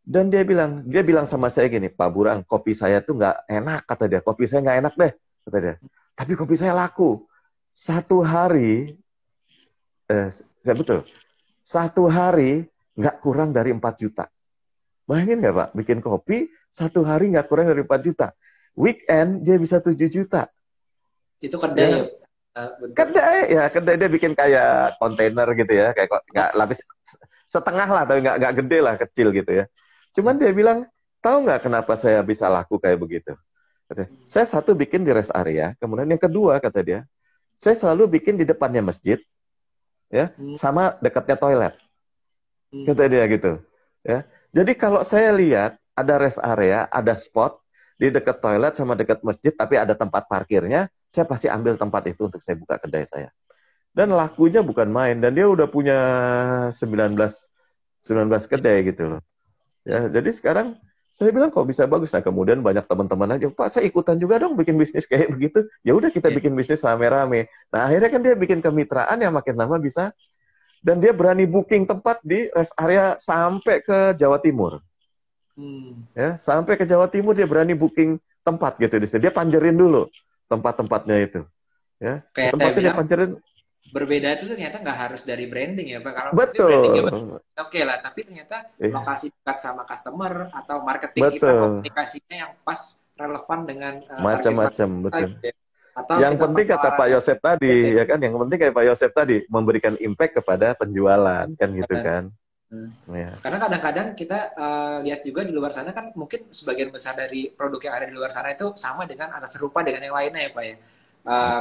Dan dia bilang sama saya gini, Pak Burang, kopi saya tuh nggak enak, kata dia. Kopi saya nggak enak deh, kata dia. Tapi kopi saya laku. Satu hari, saya betul, satu hari nggak kurang dari 4 juta. Bayangin nggak Pak, bikin kopi satu hari nggak kurang dari 4 juta. Weekend dia bisa 7 juta. Itu kedai Ya, ya? bentuk. Kedai dia bikin kayak kontainer gitu ya, kayak kok nggak lapis setengah lah, tapi nggak gede lah, kecil gitu ya. Cuman dia bilang, tahu nggak kenapa saya bisa laku kayak begitu? Katanya, saya satu bikin di rest area, kemudian yang kedua kata dia, saya selalu bikin di depannya masjid, ya, Hmm. sama dekatnya toilet, kata Hmm. dia gitu. Ya, jadi kalau saya lihat ada rest area, ada spot di dekat toilet sama dekat masjid, tapi ada tempat parkirnya, saya pasti ambil tempat itu untuk saya buka kedai saya. Dan lakunya bukan main, dan dia udah punya 19 kedai gitu loh. Ya, jadi sekarang saya bilang kok bisa bagus. Nah, kemudian banyak teman-teman aja, Pak, saya ikutan juga dong bikin bisnis kayak begitu. Ya udah kita Ya. bikin bisnis rame-rame. Nah, akhirnya kan dia bikin kemitraan yang makin lama bisa, dan dia berani booking tempat di rest area sampai ke Jawa Timur. Hmm. Ya, sampai ke Jawa Timur dia berani booking tempat gitu di sini. Dia panjerin dulu tempat-tempatnya itu. Ya, Kayak saya tempatnya dia bilang, panjerin. berbeda itu ternyata nggak harus dari branding ya Pak. Kalau mungkin brandingnya Betul. oke lah, tapi ternyata Iya, lokasi dekat sama customer atau marketing kita betul. komunikasinya yang pas relevan dengan target market Macam-macam, kita betul. gitu ya. Atau Yang kita penting kata Pak penawarannya Yosep tadi, beda. ya kan? Yang penting kayak Pak Yosep tadi, memberikan impact kepada penjualan, kan gitu kan? Ya, Karena kadang-kadang kita lihat juga di luar sana kan mungkin sebagian besar dari produk yang ada di luar sana itu sama dengan atau serupa dengan yang lainnya ya Pak ya.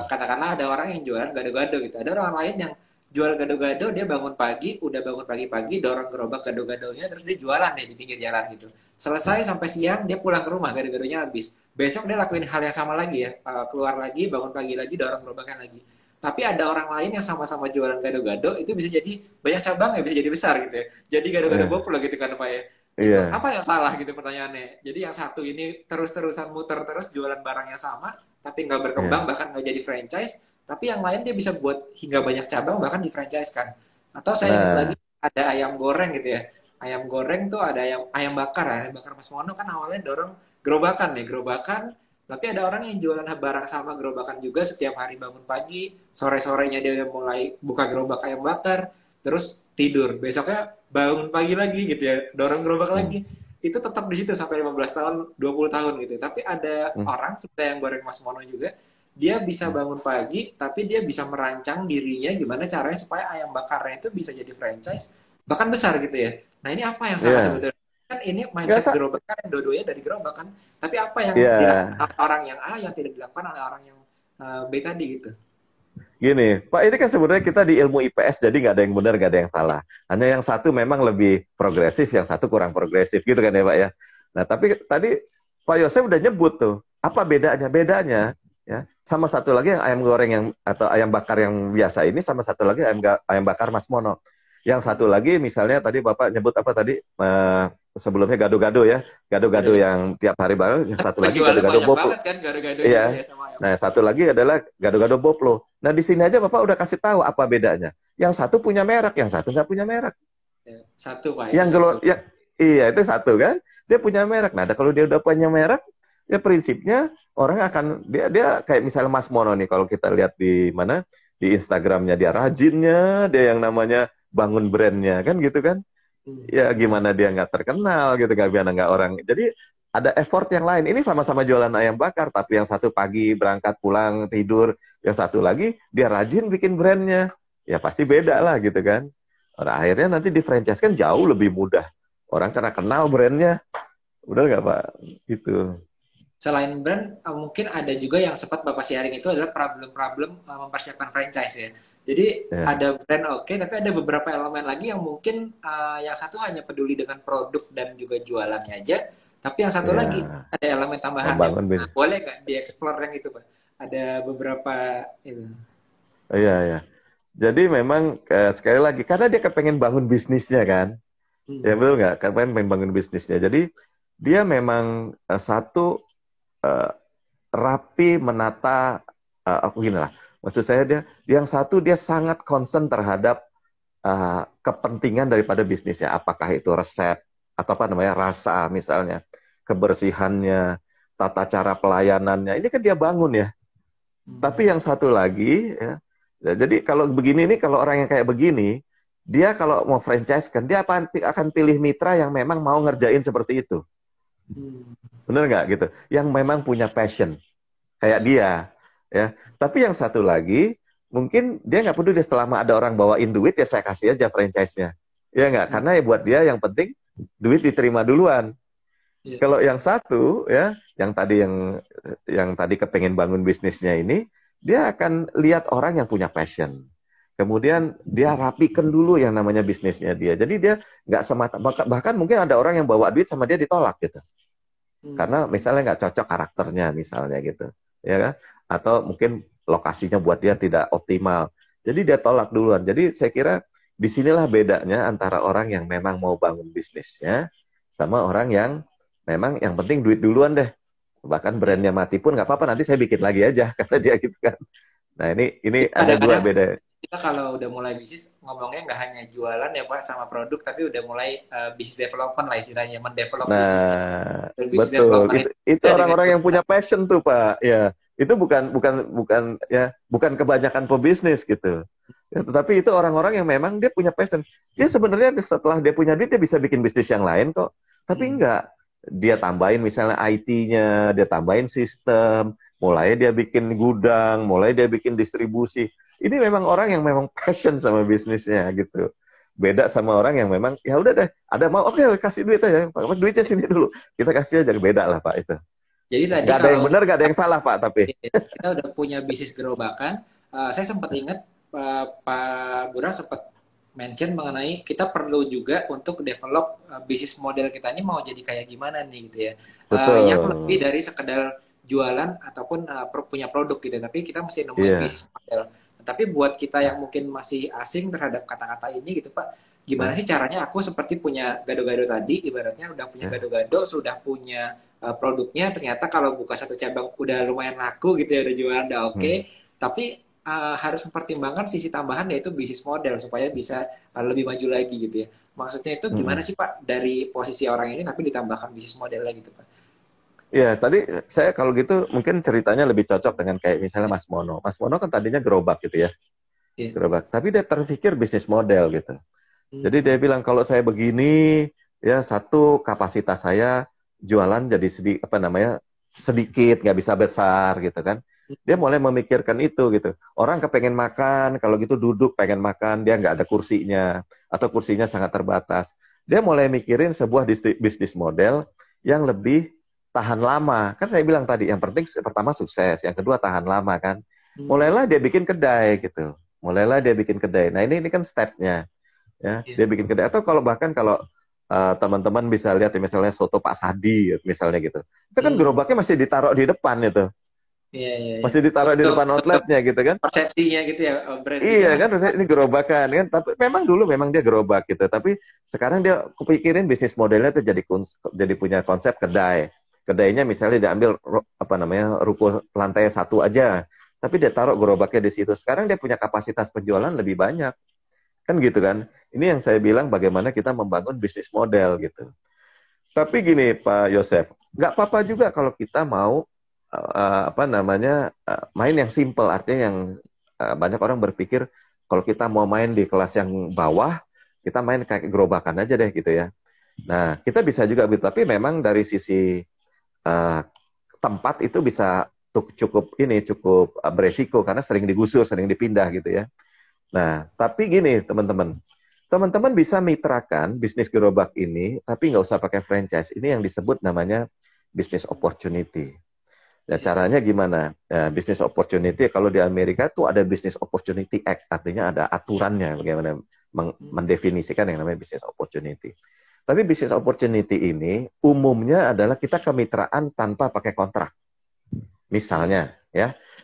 Katakanlah ada orang yang jualan gado-gado gitu. Ada orang lain yang jual gado-gado, dia bangun pagi, udah bangun pagi-pagi, dorong gerobak gado-gadonya, terus dia jualan deh di pinggir jalan gitu. Selesai sampai siang, dia pulang ke rumah, gado-gadonya habis. Besok dia lakuin hal yang sama lagi ya, keluar lagi, bangun pagi lagi, dorong gerobaknya lagi. Tapi ada orang lain yang sama-sama jualan gado-gado, itu bisa jadi banyak cabang ya, bisa jadi besar gitu ya. Jadi gado-gado iya, boplo gitu kan Pak ya. Itu iya, apa yang salah gitu pertanyaannya. Jadi yang satu ini terus-terusan muter terus jualan barangnya sama, tapi nggak berkembang, iya. bahkan nggak jadi franchise. Tapi yang lain dia bisa buat hingga banyak cabang, bahkan di franchise kan. Atau saya ingat lagi, Nah, ada ayam goreng gitu ya. Ayam goreng tuh ada ayam bakar ya. Ayam bakar Mas Mono kan awalnya dorong gerobakan nih, gerobakan. Tapi ada orang yang jualan barang sama gerobakan juga setiap hari bangun pagi, sore-sorenya dia udah mulai buka gerobak ayam bakar, terus tidur. Besoknya bangun pagi lagi gitu ya, dorong gerobak hmm, lagi. Itu tetap di situ sampai 15 tahun, 20 tahun gitu. Tapi ada hmm, orang seperti yang goreng Mas Mono juga, dia bisa hmm. bangun pagi, tapi dia bisa merancang dirinya gimana caranya supaya ayam bakarnya itu bisa jadi franchise, bahkan besar gitu ya. Nah ini apa yang salah Iya, sebetulnya? Kan ini nggak mindset gerobak kan dua-duanya dari gerobak kan. Tapi apa yang dilakukan Iya, oleh orang yang A yang tidak dilakukan oleh orang yang B tadi gitu. gini, Pak, ini kan sebenarnya kita di ilmu IPS, jadi nggak ada yang benar, nggak ada yang salah. Hanya yang satu memang lebih progresif, yang satu kurang progresif, gitu kan ya, Pak ya. Nah, tapi tadi Pak Yosef udah nyebut tuh, apa bedanya? Bedanya, ya, sama satu lagi yang ayam goreng yang atau ayam bakar yang biasa ini, sama satu lagi ayam bakar Mas Mono. Yang satu lagi, misalnya tadi Bapak nyebut apa tadi? Sebelumnya gado-gado ya, gado-gado Gado-gado. yang tiap hari banget. Yang satu lagi Penjualnya gado-gado banyak bopo. banget kan gado-gado juga Iya. ya sama ayam. Nah, satu lagi adalah gado-gado Boplo. Nah, di sini aja Bapak udah kasih tahu apa bedanya. Yang satu punya merek, yang satu nggak punya merek. Ya, satu Pak itu Yang satu. iya itu satu kan. Dia punya merek. Nah, kalau dia udah punya merek, ya prinsipnya orang akan dia kayak misalnya Mas Mono nih, kalau kita lihat di mana di Instagramnya dia rajinnya, dia yang namanya bangun brandnya kan gitu kan. Hmm. Ya gimana dia nggak terkenal gitu, nggak orang. Jadi ada effort yang lain. Ini sama-sama jualan ayam bakar, tapi yang satu pagi berangkat pulang tidur, yang satu lagi dia rajin bikin brandnya. Ya pasti beda lah gitu kan. Nah, akhirnya nanti di franchise kan jauh lebih mudah. Orang karena kenal brandnya, udah nggak Pak? Gitu. Selain brand, mungkin ada juga yang sempat Bapak sharing itu adalah problem-problem mempersiapkan franchise ya. Jadi Ya, ada brand oke, tapi ada beberapa elemen lagi yang mungkin yang satu hanya peduli dengan produk dan juga jualannya aja, tapi yang satu lagi ya, ada elemen tambahannya. membangun bisnis. Boleh nggak dieksplor yang itu Pak? Ada beberapa itu. Iya, ya. Jadi memang sekali lagi karena dia kepengen bangun bisnisnya kan. Ya Hmm. betul nggak? Karena pengen bangun bisnisnya. Jadi dia memang satu eh, rapi menata aku gini lah. Maksud saya dia yang satu dia sangat concern terhadap kepentingan daripada bisnisnya. Apakah itu resep atau apa namanya rasa misalnya, kebersihannya, tata cara pelayanannya. Ini kan dia bangun ya. Tapi Hmm. yang satu lagi ya. Jadi kalau begini nih kalau orang yang kayak begini, dia kalau mau franchise kan dia akan pilih mitra yang memang mau ngerjain seperti itu. Hmm. Bener nggak gitu? Yang memang punya passion kayak dia, ya. Tapi yang satu lagi, mungkin dia nggak peduli selama ada orang bawain duit ya saya kasih aja franchise-nya. Ya nggak? Karena ya buat dia yang penting duit diterima duluan. Iya. Kalau yang satu ya, yang tadi kepengen bangun bisnisnya ini, dia akan lihat orang yang punya passion. Kemudian dia rapikan dulu yang namanya bisnisnya dia. Jadi dia nggak semata, bahkan mungkin ada orang yang bawa duit sama dia ditolak gitu. Karena misalnya nggak cocok karakternya misalnya gitu, ya kan? Atau mungkin lokasinya buat dia tidak optimal. Jadi dia tolak duluan. Jadi saya kira disinilah bedanya antara orang yang memang mau bangun bisnisnya sama orang yang memang yang penting duit duluan deh. Bahkan brandnya mati pun nggak apa-apa, nanti saya bikin lagi aja kata dia gitu kan. Nah ini Jadi ada dua kadang-kadang beda. kita kalau udah mulai bisnis ngomongnya nggak hanya jualan ya Pak sama produk, tapi udah mulai bisnis development lah istilahnya, mendevelop bisnisnya. Nah, Dan bisnis betul. development Itu itu dengan orang-orang yang punya passion tuh, Pak. Ya, itu bukan kebanyakan pebisnis gitu. Ya, tetapi itu orang-orang yang memang dia punya passion. Dia sebenarnya setelah dia punya duit dia bisa bikin bisnis yang lain kok. Tapi enggak. Dia tambahin misalnya IT-nya, dia tambahin sistem, mulai dia bikin gudang, mulai dia bikin distribusi. Ini memang orang yang memang passion sama bisnisnya gitu. Beda sama orang yang memang ya udah deh, ada mau oke kasih duit aja, Pak. Duitnya sini dulu. Kita kasih aja, beda lah Pak itu. Jadi tadi Nggak ada yang kalau benar, nggak ada yang salah Pak, tapi. kita udah punya bisnis gerobakan, saya sempat ingat Pak Burhan sempat mention mengenai kita perlu juga untuk develop bisnis model kita ini mau jadi kayak gimana nih gitu ya. Yang lebih Betul. dari sekedar jualan ataupun punya produk gitu, tapi kita mesti nemuin Iya. bisnis model. Tapi buat kita yang mungkin masih asing terhadap kata-kata ini gitu Pak, gimana Nah, sih caranya aku seperti punya gado-gado tadi, ibaratnya udah punya ya. gado-gado, sudah punya produknya, ternyata kalau buka satu cabang udah lumayan laku gitu ya, udah jualan udah oke, Hmm. tapi harus mempertimbangkan sisi tambahan yaitu bisnis model supaya bisa lebih maju lagi gitu ya. Maksudnya itu gimana Mm-mm. sih Pak dari posisi orang ini tapi ditambahkan bisnis model lagi gitu Pak? Ya, tadi saya kalau gitu mungkin ceritanya lebih cocok dengan kayak misalnya Mas Mono. Mas Mono kan tadinya gerobak gitu ya, Iya. gerobak. Tapi dia terpikir bisnis model gitu. Jadi dia Hmm. bilang kalau saya begini, ya satu kapasitas saya jualan jadi sedikit, nggak bisa besar gitu kan. Dia mulai memikirkan itu gitu. Orang kepengen makan, kalau gitu duduk pengen makan, dia nggak ada kursinya atau kursinya sangat terbatas. Dia mulai mikirin sebuah bisnis model yang lebih tahan lama. Kan saya bilang tadi, yang penting pertama sukses, yang kedua tahan lama kan. Hmm. Mulailah dia bikin kedai gitu. Mulailah dia bikin kedai. Nah ini kan stepnya ya Iya. dia bikin kedai atau kalau teman-teman bisa lihat ya, misalnya soto Pak Sadi misalnya gitu itu kan Hmm. gerobaknya masih ditaruh di depan itu Iya, iya, iya. masih ditaruh di Untuk, depan untuk outletnya gitu kan. persepsinya gitu ya, brandingnya Iya masih kan, maksudnya ini gerobakan kan, tapi memang dulu memang dia gerobak gitu, tapi sekarang dia kepikirin bisnis modelnya tuh jadi punya konsep kedai. Kedainya misalnya diambil ruko lantai 1 aja, tapi dia taruh gerobaknya di situ. Sekarang dia punya kapasitas penjualan lebih banyak, kan gitu kan. Ini yang saya bilang bagaimana kita membangun bisnis model gitu. Tapi gini Pak Yosef, nggak apa-apa juga kalau kita mau main yang simple, artinya yang banyak orang berpikir kalau kita mau main di kelas yang bawah, kita main kayak gerobakan aja deh gitu ya. Nah, kita bisa juga, tapi memang dari sisi uh, tempat itu bisa cukup beresiko karena sering digusur, sering dipindah gitu ya. Nah, tapi gini teman-teman, teman-teman bisa mitrakan bisnis gerobak ini, tapi nggak usah pakai franchise. Ini yang disebut namanya business opportunity. Ya, bisnis. caranya gimana? Ya, business opportunity, kalau di Amerika tuh ada Business Opportunity Act, artinya ada aturannya bagaimana mendefinisikan yang namanya business opportunity. Tapi business opportunity ini umumnya adalah kita kemitraan tanpa pakai kontrak. Misalnya,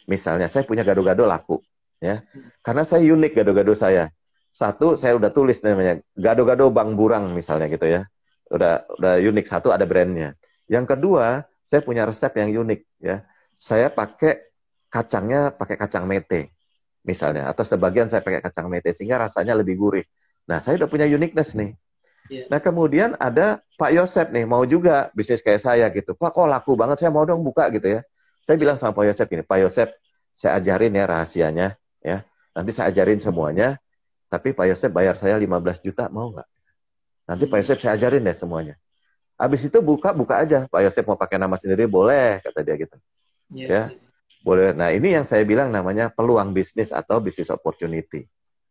misalnya saya punya gado-gado laku, ya, karena saya unik gado-gado saya. Satu, saya udah tulis namanya gado-gado Bang Burang misalnya gitu ya, udah unik, satu ada brandnya. Yang kedua, saya punya resep yang unik ya. Saya pakai kacang mete misalnya, atau sebagian saya pakai kacang mete sehingga rasanya lebih gurih. Nah, saya udah punya uniqueness nih. Iya. Nah, kemudian ada Pak Yosep nih, mau juga bisnis kayak saya gitu. Pak, kok laku banget, saya mau dong buka gitu ya. Saya bilang sama Pak Yosep ini, Pak Yosep, saya ajarin ya rahasianya, ya. Nanti saya ajarin semuanya, tapi Pak Yosep bayar saya 15 juta, mau nggak? Nanti Pak Yosep saya ajarin deh semuanya. Habis itu buka aja. Pak Yosep mau pakai nama sendiri, boleh, kata dia gitu. Iya. Ya. Boleh. Nah, ini yang saya bilang namanya peluang bisnis atau business opportunity.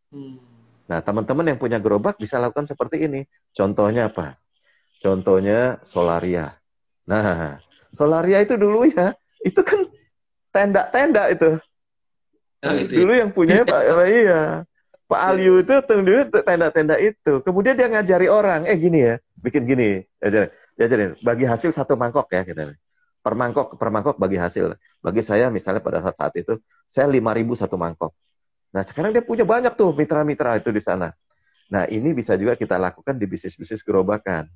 Hmm. Nah, teman-teman yang punya gerobak bisa lakukan seperti ini. Contohnya apa? Contohnya Solaria. Nah, Solaria itu dulu ya, itu kan tenda-tenda itu. Oh gitu ya. Dulu yang punya Pak, iya. Pak Iya, Alyu iya. itu dulu tenda-tenda itu. Kemudian dia ngajari orang, gini ya, bikin gini, diajarin, bagi hasil satu mangkok ya, gitu. Per mangkok bagi hasil. Bagi saya misalnya pada saat itu, saya 5.000 satu mangkok. Nah sekarang dia punya banyak tuh mitra-mitra itu di sana. Nah ini bisa juga kita lakukan di bisnis-bisnis gerobakan.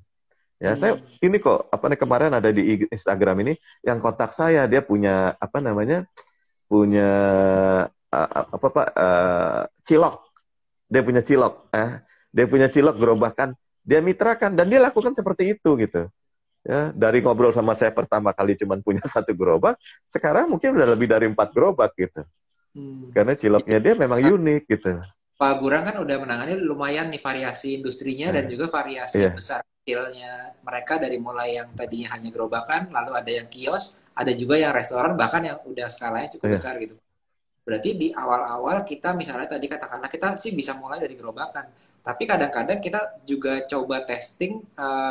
Ya saya Hmm. ini kok apa nih kemarin ada di Instagram ini yang kontak saya dia punya apa namanya punya apa Pak cilok. Dia punya cilok, dia punya cilok gerobakan, dia mitrakan dan dia lakukan seperti itu gitu. Ya, dari ngobrol sama saya pertama kali cuma punya satu gerobak, sekarang mungkin udah lebih dari 4 gerobak gitu. Hmm. Karena Jadi ciloknya dia memang unik gitu. Pak Burang kan udah menangani lumayan nih variasi industrinya dan Nah, juga variasi iya, besar kecilnya mereka dari mulai yang tadinya hanya gerobakan, lalu ada yang kios, ada juga yang restoran, bahkan yang udah skalanya cukup iya, besar gitu. Berarti di awal-awal kita misalnya tadi katakanlah kita sih bisa mulai dari gerobakan, tapi kadang-kadang kita juga coba testing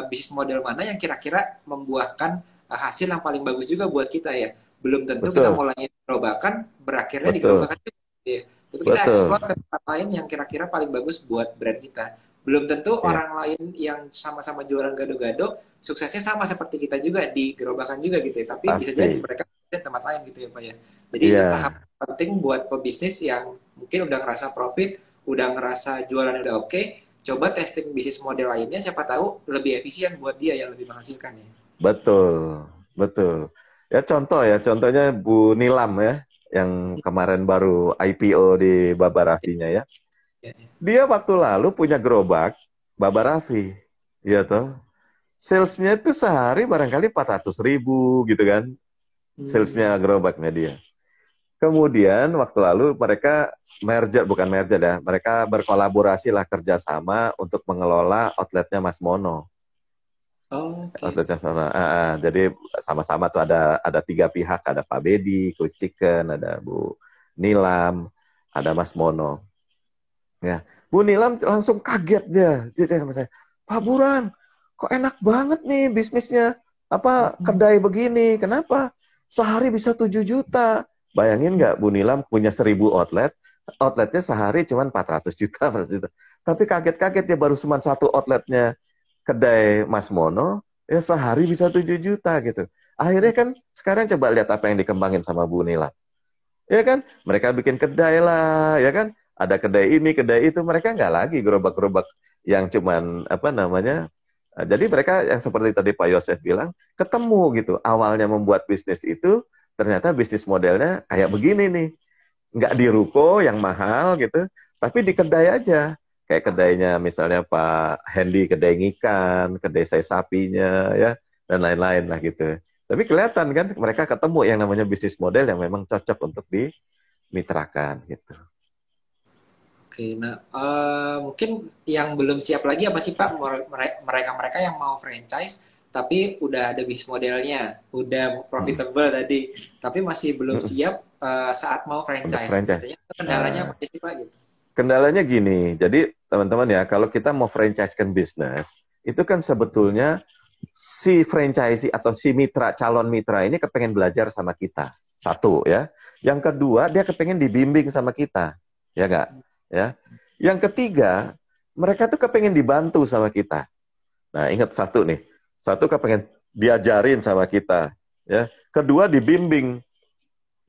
bisnis model mana yang kira-kira membuahkan hasil yang paling bagus juga buat kita ya. Belum tentu kita betul, mulai gerobakan berakhirnya di betul, gerobakan juga, ya. Tapi kita betul. explore ke tempat lain yang kira-kira paling bagus buat brand kita. Belum tentu Iya, orang lain yang sama-sama jualan gado-gado suksesnya sama seperti kita juga di gerobakan juga gitu ya. Tapi bisa jadi pasti. mereka di tempat lain gitu ya Pak ya. Jadi itu tahap Iya, penting buat pebisnis yang mungkin udah ngerasa profit, udah ngerasa jualan udah oke, coba testing bisnis model lainnya, siapa tahu lebih efisien buat dia yang lebih menghasilkan ya. betul, betul. Ya, contohnya Bu Nilam ya, yang kemarin baru IPO di Baba Raffinya ya. Ya, ya. Dia waktu lalu punya gerobak Baba Raffi, ya toh. Salesnya itu sehari barangkali 400.000 gitu kan, salesnya Hmm. gerobaknya dia. Kemudian waktu lalu mereka bukan merger ya, mereka berkolaborasi lah kerjasama untuk mengelola outletnya Mas Mono. Oke. Outletnya sama, jadi sama-sama tuh ada 3 pihak, ada Pak Bedi, Coach Chicken, ada Bu Nilam, ada Mas Mono. Ya, Bu Nilam langsung kaget dia sama saya, Pak Burang, kok enak banget nih bisnisnya, apa Hmm. kedai begini, kenapa? Sehari bisa 7 juta. Bayangin nggak Bu Nilam punya 1.000 outlet, outletnya sehari cuma 400 juta, 400 juta. Tapi kaget-kaget dia baru cuma satu outletnya kedai Mas Mono, ya sehari bisa 7 juta gitu. Akhirnya kan sekarang coba lihat apa yang dikembangin sama Bu Nilam. Ya kan, mereka bikin kedai lah, ya kan. Ada kedai ini, kedai itu, mereka nggak lagi gerobak-gerobak yang cuman apa namanya. Jadi mereka yang seperti tadi Pak Yosef bilang, ketemu gitu. Awalnya membuat bisnis itu, ternyata bisnis modelnya kayak begini nih. Nggak di ruko yang mahal gitu, tapi di kedai aja. Kayak kedainya misalnya Pak Hendy, kedai ikan, kedai sai sapinya, ya, dan lain-lain lah gitu. Tapi kelihatan kan mereka ketemu yang namanya bisnis model yang memang cocok untuk dimitrakan gitu. Oke, nah mungkin yang belum siap lagi apa sih Pak? Mereka-mereka yang mau franchise tapi udah ada bisnis modelnya, udah Hmm. profitable tadi, tapi masih belum Hmm. siap saat mau Untuk franchise. franchise. Biasanya kendalanya apa Nah, sih Pak gitu? kendalanya gini, jadi teman-teman ya, kalau kita mau franchise-kan bisnis, itu kan sebetulnya si franchisee atau si mitra, calon mitra ini kepengen belajar sama kita. Satu ya. Yang kedua, dia kepengen dibimbing sama kita. Ya nggak? Ya. Yang ketiga, mereka tuh kepengen dibantu sama kita. Nah, ingat satu nih. Satu kepengen diajarin sama kita. Ya. Kedua, dibimbing.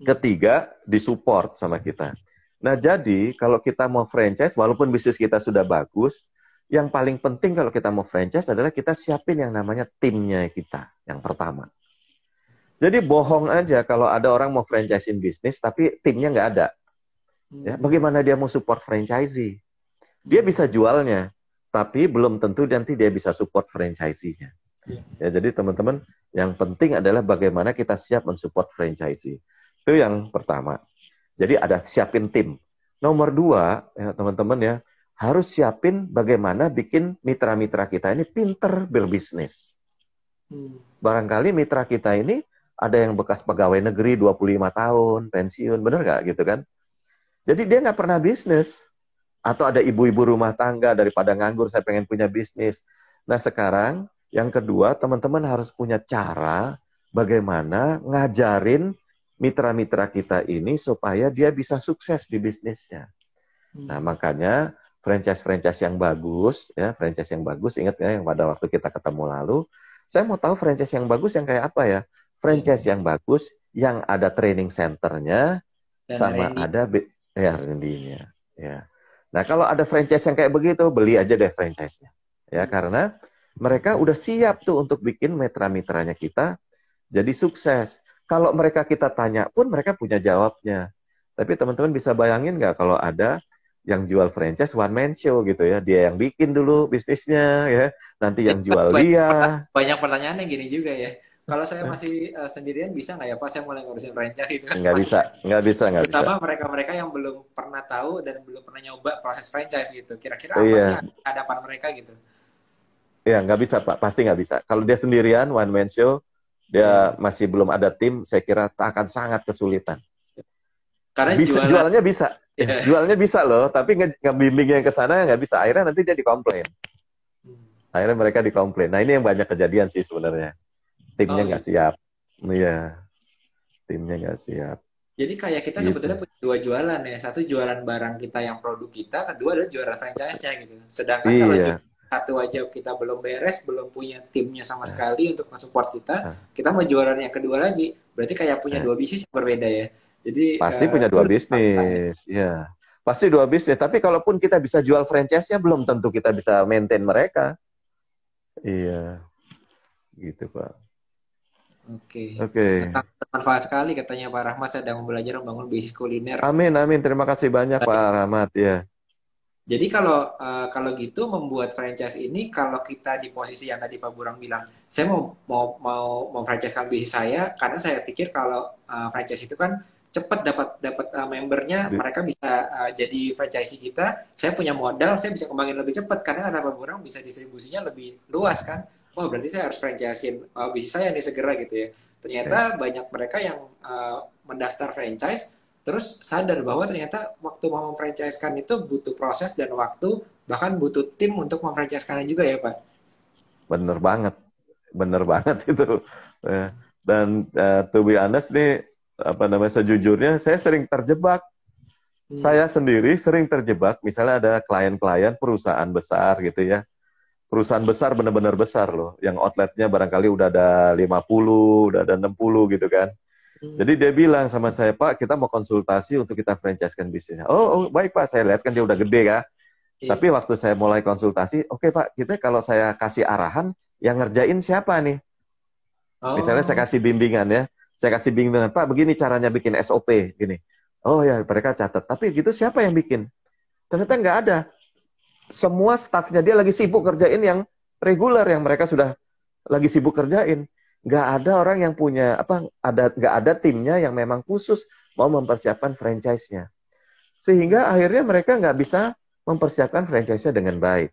Ketiga, disupport sama kita. Nah, jadi kalau kita mau franchise, walaupun bisnis kita sudah bagus, yang paling penting kalau kita mau franchise adalah kita siapin yang namanya timnya kita, yang pertama. Jadi bohong aja kalau ada orang mau franchisein bisnis, tapi timnya nggak ada. Ya, Hmm. bagaimana dia mau support franchisee? Dia Hmm. bisa jualnya, tapi belum tentu nanti dia bisa support franchisee-nya. Iya. Ya, jadi teman-teman, yang penting adalah bagaimana kita siap mensupport franchisee. Itu yang pertama. Jadi ada siapin tim. Nomor dua, ya, teman-teman ya, harus siapin bagaimana bikin mitra-mitra kita ini pinter berbisnis. Hmm. Barangkali mitra kita ini ada yang bekas pegawai negeri 25 tahun, pensiun, bener nggak gitu kan? Jadi dia nggak pernah bisnis. Atau ada ibu-ibu rumah tangga, daripada nganggur, saya pengen punya bisnis. Nah sekarang, yang kedua, teman-teman harus punya cara bagaimana ngajarin mitra-mitra kita ini supaya dia bisa sukses di bisnisnya. Nah makanya franchise-franchise yang bagus, ya franchise yang bagus, ingat ya yang pada waktu kita ketemu lalu, saya mau tahu franchise yang bagus yang kayak apa ya? Franchise yang bagus, yang ada training centernya, Dan sama Randy. ada ya R&D-nya. Ya. Nah, kalau ada franchise yang kayak begitu, beli aja deh franchise-nya. Ya, karena mereka udah siap tuh untuk bikin mitra-mitranya kita jadi sukses. Kalau mereka kita tanya pun mereka punya jawabnya. Tapi teman-teman bisa bayangin nggak kalau ada yang jual franchise one man show gitu ya. Dia yang bikin dulu bisnisnya ya. Nanti yang jual dia. Banyak pertanyaannya gini juga ya. Kalau saya masih sendirian bisa nggak ya Pak saya mulai ngurusin franchise itu kan? Nggak bisa, nggak bisa, nggak bisa. Terutama mereka-mereka yang belum pernah tahu dan belum pernah nyoba proses franchise gitu. Kira-kira apa sih Iya, hadapan mereka gitu? iya nggak bisa Pak, pasti nggak bisa. Kalau dia sendirian one man show, dia masih belum ada tim, saya kira akan sangat kesulitan. Karena Bisa, jualannya bisa, jualannya bisa loh, tapi ngebimbingnya ke sana nggak bisa. Akhirnya nanti dia dikomplain. Akhirnya mereka dikomplain. Nah ini yang banyak kejadian sih sebenarnya. Timnya nggak siap. Iya, timnya nggak siap. Jadi kayak kita Gitu. sebetulnya punya dua jualan ya. Satu jualan barang kita yang produk kita, kedua adalah jualan franchise-nya gitu. Sedangkan kalau Iya. satu aja kita belum beres, belum punya timnya sama sekali untuk support kita mau jualan yang kedua lagi. Berarti kayak punya dua bisnis yang berbeda ya. Jadi pasti punya dua bisnis. Iya. Pasti dua bisnis. Tapi kalaupun kita bisa jual franchise-nya, belum tentu kita bisa maintain mereka. Iya. Gitu, Pak. Oke. Oke. Bermanfaat sekali katanya Pak Rahmat sedang belajar membangun bisnis kuliner. Amin, amin. Terima kasih banyak Pak Rahmat ya. Jadi kalau gitu membuat franchise ini kalau kita di posisi yang tadi Pak Burang bilang, saya mau franchise bisnis saya karena saya pikir kalau franchise itu kan cepat dapat membernya, mereka bisa jadi franchise kita. Saya punya modal, saya bisa kembangin lebih cepat karena Pak Burang bisa distribusinya lebih luas kan. Oh berarti saya harus franchisein bisnis saya nih segera gitu ya. Ternyata banyak mereka yang mendaftar franchise terus sadar bahwa ternyata waktu mau memfranchise-kan itu butuh proses dan waktu, bahkan butuh tim untuk memfranchise-kannya juga ya Pak. Bener banget itu. Dan to be honest nih, sejujurnya saya sering terjebak. Saya sendiri sering terjebak, misalnya ada klien-klien perusahaan besar gitu ya. Perusahaan besar benar-benar besar loh, yang outletnya barangkali udah ada 50, udah ada 60 gitu kan. Jadi dia bilang sama saya, Pak, kita mau konsultasi untuk kita franchise-kan bisnisnya. Oh, baik Pak, saya lihat kan dia udah gede kan. Tapi waktu saya mulai konsultasi, oke Pak, kita kalau saya kasih arahan, yang ngerjain siapa nih? Misalnya saya kasih bimbingan ya, saya kasih bimbingan, Pak, begini caranya bikin SOP, gini. Oh ya, mereka catat. Tapi gitu siapa yang bikin? Ternyata nggak ada. Semua stafnya dia lagi sibuk kerjain yang reguler, yang mereka sudah lagi sibuk kerjain. Nggak ada orang yang punya nggak ada timnya yang memang khusus mau mempersiapkan franchise-nya, sehingga akhirnya mereka nggak bisa mempersiapkan franchise-nya dengan baik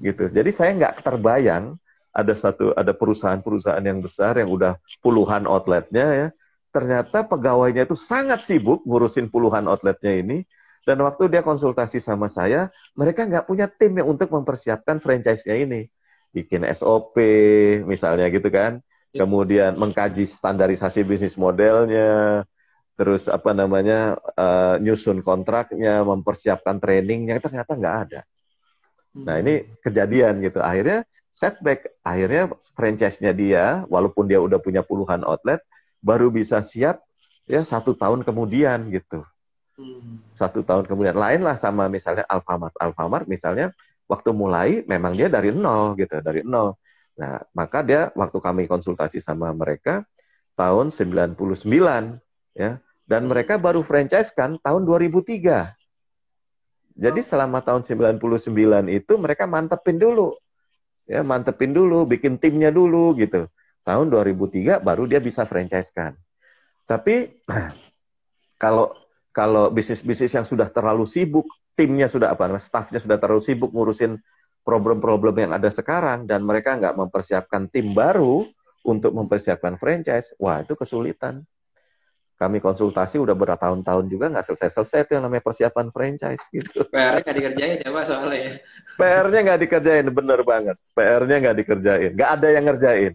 gitu. Jadi saya nggak terbayang ada perusahaan-perusahaan yang besar yang udah puluhan outletnya ya, ternyata pegawainya itu sangat sibuk ngurusin puluhan outletnya ini, dan waktu dia konsultasi sama saya, mereka nggak punya tim yang untuk mempersiapkan franchise-nya ini, bikin SOP misalnya gitu kan. Kemudian mengkaji standarisasi bisnis modelnya, terus nyusun kontraknya, mempersiapkan trainingnya, ternyata nggak ada. Nah ini kejadian gitu. Akhirnya setback. Akhirnya franchise-nya dia, walaupun dia udah punya puluhan outlet, baru bisa siap ya 1 tahun kemudian gitu. 1 tahun kemudian. Lain lah sama misalnya Alfamart. Alfamart misalnya waktu mulai memang dia dari nol gitu, dari nol. Nah, maka dia waktu kami konsultasi sama mereka tahun 99 ya, dan mereka baru franchise kan tahun 2003. Jadi selama tahun 99 itu mereka mantepin dulu. Ya, mantepin dulu, bikin timnya dulu gitu. Tahun 2003 baru dia bisa franchise kan. Tapi kalau bisnis-bisnis yang sudah terlalu sibuk, timnya sudah staffnya sudah terlalu sibuk ngurusin problem-problem yang ada sekarang, dan mereka nggak mempersiapkan tim baru untuk mempersiapkan franchise, wah itu kesulitan. Kami konsultasi udah bertahun-tahun juga nggak selesai-selesai itu yang namanya persiapan franchise gitu. PR-nya nggak dikerjain ya Pak soalnya ya. PR-nya nggak dikerjain, bener banget. PR-nya nggak dikerjain, nggak ada yang ngerjain.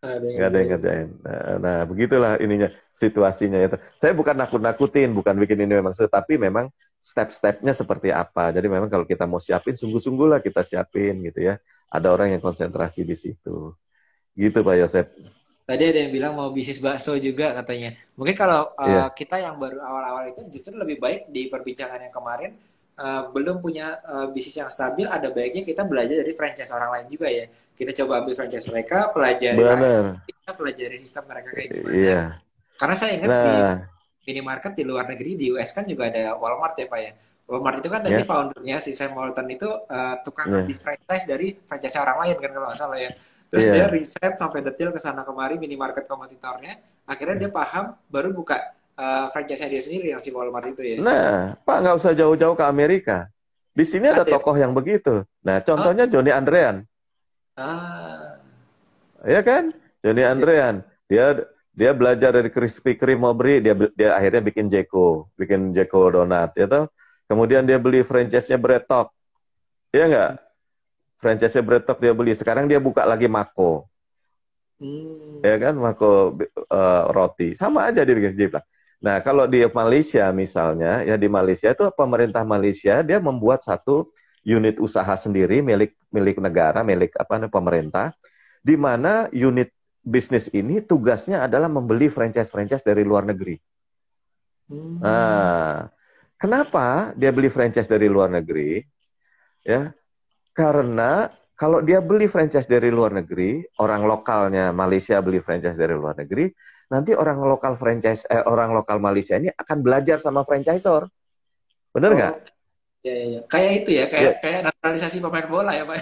Ada yang Nggak ada yang ngerjain. ngerjain. Nah, begitulah ininya, situasinya itu. Saya bukan nakut-nakutin, bukan bikin ini memang sulit, tapi memang step-stepnya seperti apa. Jadi memang kalau kita mau siapin, sungguh-sungguh lah kita siapin gitu ya. Ada orang yang konsentrasi di situ. Gitu Pak Yosep. Tadi ada yang bilang mau bisnis bakso juga katanya. Mungkin kalau Iya, kita yang baru awal-awal itu justru lebih baik di perbincangan yang kemarin belum punya bisnis yang stabil, ada baiknya kita belajar dari franchise orang lain juga ya. Kita coba ambil franchise mereka, pelajari HSP, benar. kita pelajari sistem mereka kayak gimana. Iya. Karena saya ingat di Nah, minimarket di luar negeri, di US kan juga ada Walmart ya Pak ya. Walmart itu kan tadi ya, foundernya si Sam Walton itu tukang ambil ya, franchise dari franchise orang lain kan kalau nggak salah ya. Terus dia iya. riset sampai detail ke sana kemari minimarket kompetitornya. Akhirnya dia paham, baru buka franchise dia sendiri yang si Walmart itu ya. Nah, Pak nggak usah jauh-jauh ke Amerika. Di sini ada Ada ya? tokoh yang begitu. Nah, Oh, contohnya Johnny Andrean. ah, Ya kan? Johnny ya. Andrean. Dia belajar dari Krispy Kreme Mobri, dia akhirnya bikin Jeko Donat, ya toh. Kemudian dia beli franchise-nya Bread Talk. Iya nggak? Franchise-nya Bread Talk dia beli. Sekarang dia buka lagi Mako. Ya Hmm. kan? Mako roti. Sama aja dia bikin jiplak. Nah, kalau di Malaysia misalnya, ya di Malaysia itu pemerintah Malaysia dia membuat satu unit usaha sendiri milik milik negara, milik apa namanya pemerintah, di mana unit bisnis ini tugasnya adalah membeli franchise-franchise dari luar negeri. Hmm. Nah, kenapa dia beli franchise dari luar negeri? Ya, karena kalau dia beli franchise dari luar negeri, orang lokalnya Malaysia beli franchise dari luar negeri, nanti orang lokal Malaysia ini akan belajar sama franchisor. Bener nggak? Oh, ya, ya, ya. Kayak itu ya, kayak Ya, kayak naturalisasi pemain bola ya Pak.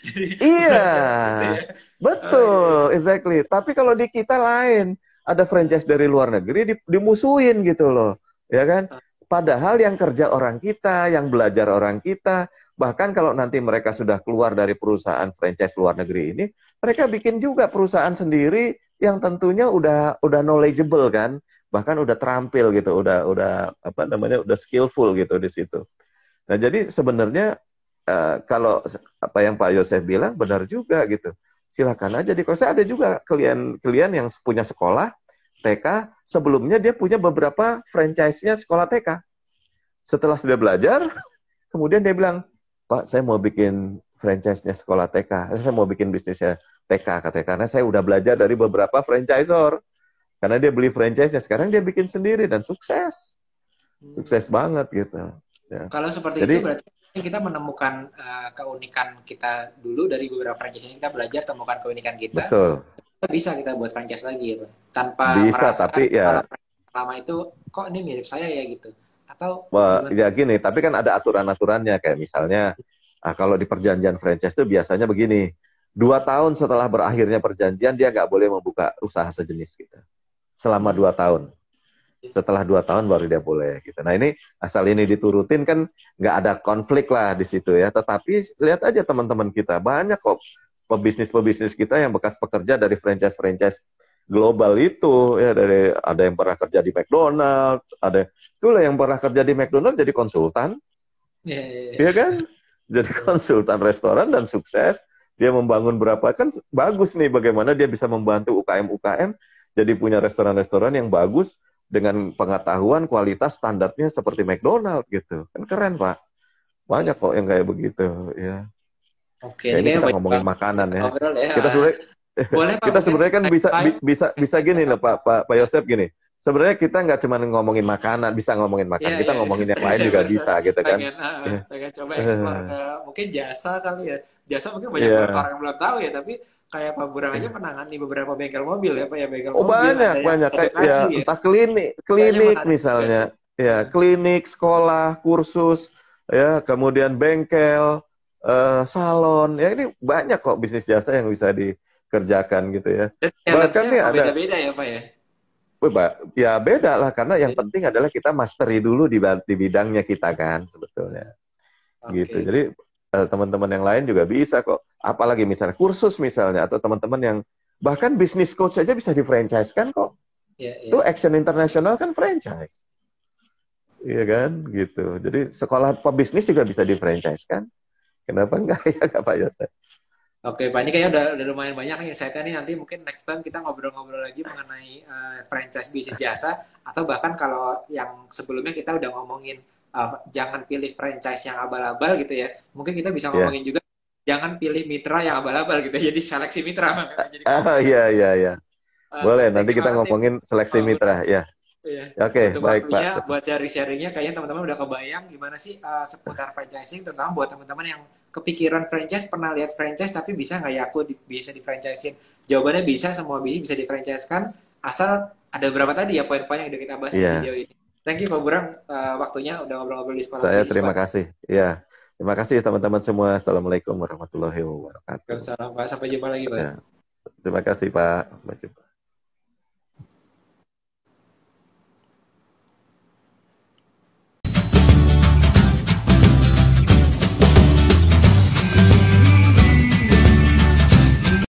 Jadi iya, belajar gitu ya. Oh iya, iya. betul, exactly. Tapi kalau di kita lain, ada franchise dari luar negeri dimusuhin gitu loh, ya kan? Padahal yang kerja orang kita, yang belajar orang kita, bahkan kalau nanti mereka sudah keluar dari perusahaan franchise luar negeri ini, mereka bikin juga perusahaan sendiri yang tentunya udah knowledgeable kan, bahkan udah terampil gitu, udah apa namanya, udah skillful gitu di situ. Nah, jadi sebenarnya kalau apa yang Pak Yosef bilang benar juga gitu. Silakan aja di saya ada juga klien yang punya sekolah TK, sebelumnya dia punya beberapa franchise-nya sekolah TK. Setelah sudah belajar, kemudian dia bilang, "Pak, saya mau bikin franchise-nya sekolah TK. Saya mau bikin bisnisnya TK," katanya. Karena saya udah belajar dari beberapa franchisor. Karena dia beli franchise-nya, sekarang dia bikin sendiri dan sukses. Sukses Hmm. banget gitu. Ya. Kalau seperti itu Jadi berarti kita menemukan keunikan kita dulu dari beberapa franchise yang kita belajar, temukan keunikan betul. kita bisa kita buat franchise lagi ya Pak. Tanpa Bisa, merasa tapi kalau ya franchise lama itu kok ini mirip saya ya gitu. Atau wah, gimana? ya gini, tapi kan ada aturan-aturannya kayak misalnya kalau di perjanjian franchise itu biasanya begini, 2 tahun setelah berakhirnya perjanjian dia nggak boleh membuka usaha sejenis gitu, selama Hmm. 2 tahun. Setelah 2 tahun baru dia boleh gitu. Nah ini asal ini diturutin kan nggak ada konflik lah di situ ya. Tetapi lihat aja teman-teman kita banyak kok pebisnis-pebisnis kita yang bekas pekerja dari franchise-franchise global itu ya, dari ada yang pernah kerja di McDonald, ada itulah yang pernah kerja di McDonald jadi konsultan, Ya, ya, ya ya. kan? Jadi konsultan restoran dan sukses. Dia membangun berapa kan bagus nih bagaimana dia bisa membantu UKM-UKM jadi punya restoran-restoran yang bagus dengan pengetahuan kualitas standarnya seperti McDonald gitu. Kan keren, Pak. Banyak kok yang kayak begitu ya. Oke, Ya ini ini kayaknya kita banyak ngomongin banget makanan kita ya. ngobrol ya. Kita sebenarnya Boleh Pak kita mungkin sebenarnya kan next bisa time. bisa gini loh Pak Yosef gini. Sebenarnya kita nggak cuma ngomongin makanan, bisa ngomongin Iya, makanan, kita iya, iya. ngomongin yang Tadi lain saya juga baru bisa gitu kan. pengen, Ya. pengen coba explore ke mungkin jasa kali ya. Jasa mungkin banyak Iya. orang yang belum tahu ya, tapi kayak Pak Burang aja menangani beberapa bengkel mobil ya, Pak ya bengkel Oh mobil, ada banyak, yang banyak. Kayak ya edukasi ya. entah klinik, Kayaknya klinik menarik juga misalnya. ya. Ya, klinik, sekolah, kursus, ya, kemudian bengkel, salon. Ya ini banyak kok bisnis jasa yang bisa dikerjakan gitu ya. Dan Bahkan challenge-nya nih emang ada, beda-beda ya, Pak ya. ya beda lah karena yang penting adalah kita mastery dulu di bidangnya kita kan sebetulnya. Gitu. Oke. Jadi teman-teman yang lain juga bisa kok. Apalagi misalnya kursus misalnya atau teman-teman yang Bahkan bisnis coach saja bisa di-franchise kan kok. Iya, iya. Itu Action International kan franchise. Iya kan, gitu. Jadi sekolah pebisnis juga bisa di-franchise kan. Kenapa enggak ya Kak Pak Yosef? Oke, Pak, ini kayaknya udah lumayan banyak nih insight-nya nih. Nanti mungkin next time kita ngobrol-ngobrol lagi mengenai franchise bisnis jasa, atau bahkan kalau yang sebelumnya kita udah ngomongin jangan pilih franchise yang abal-abal gitu ya. Mungkin kita bisa Ya. ngomongin juga jangan pilih mitra yang abal-abal gitu ya. Jadi seleksi mitra. Jadi Ah, iya, iya, iya. Boleh, thank nanti you kita banget nih. ngomongin seleksi mitra. Ya. Iya. Oke, Untuk baik waktunya, Pak. buat sharing-sharingnya, kayaknya teman-teman udah kebayang gimana sih seputar franchising, terutama buat teman-teman yang kepikiran franchise, pernah lihat franchise, tapi bisa nggak ya aku bisa di-franchisein? Jawabannya bisa, semua bisnis bisa di-franchise-kan, asal ada berapa tadi ya poin-poin yang udah kita bahas di Iya, video ini. Thank you Pak Burang, waktunya udah ngobrol-ngobrol di sekolah saya bisnis terima Pak. kasih. Ya. Terima kasih teman-teman semua. Assalamualaikum warahmatullahi wabarakatuh. Salam Pak, sampai jumpa lagi Pak. Ya. Terima kasih Pak. Sampai jumpa.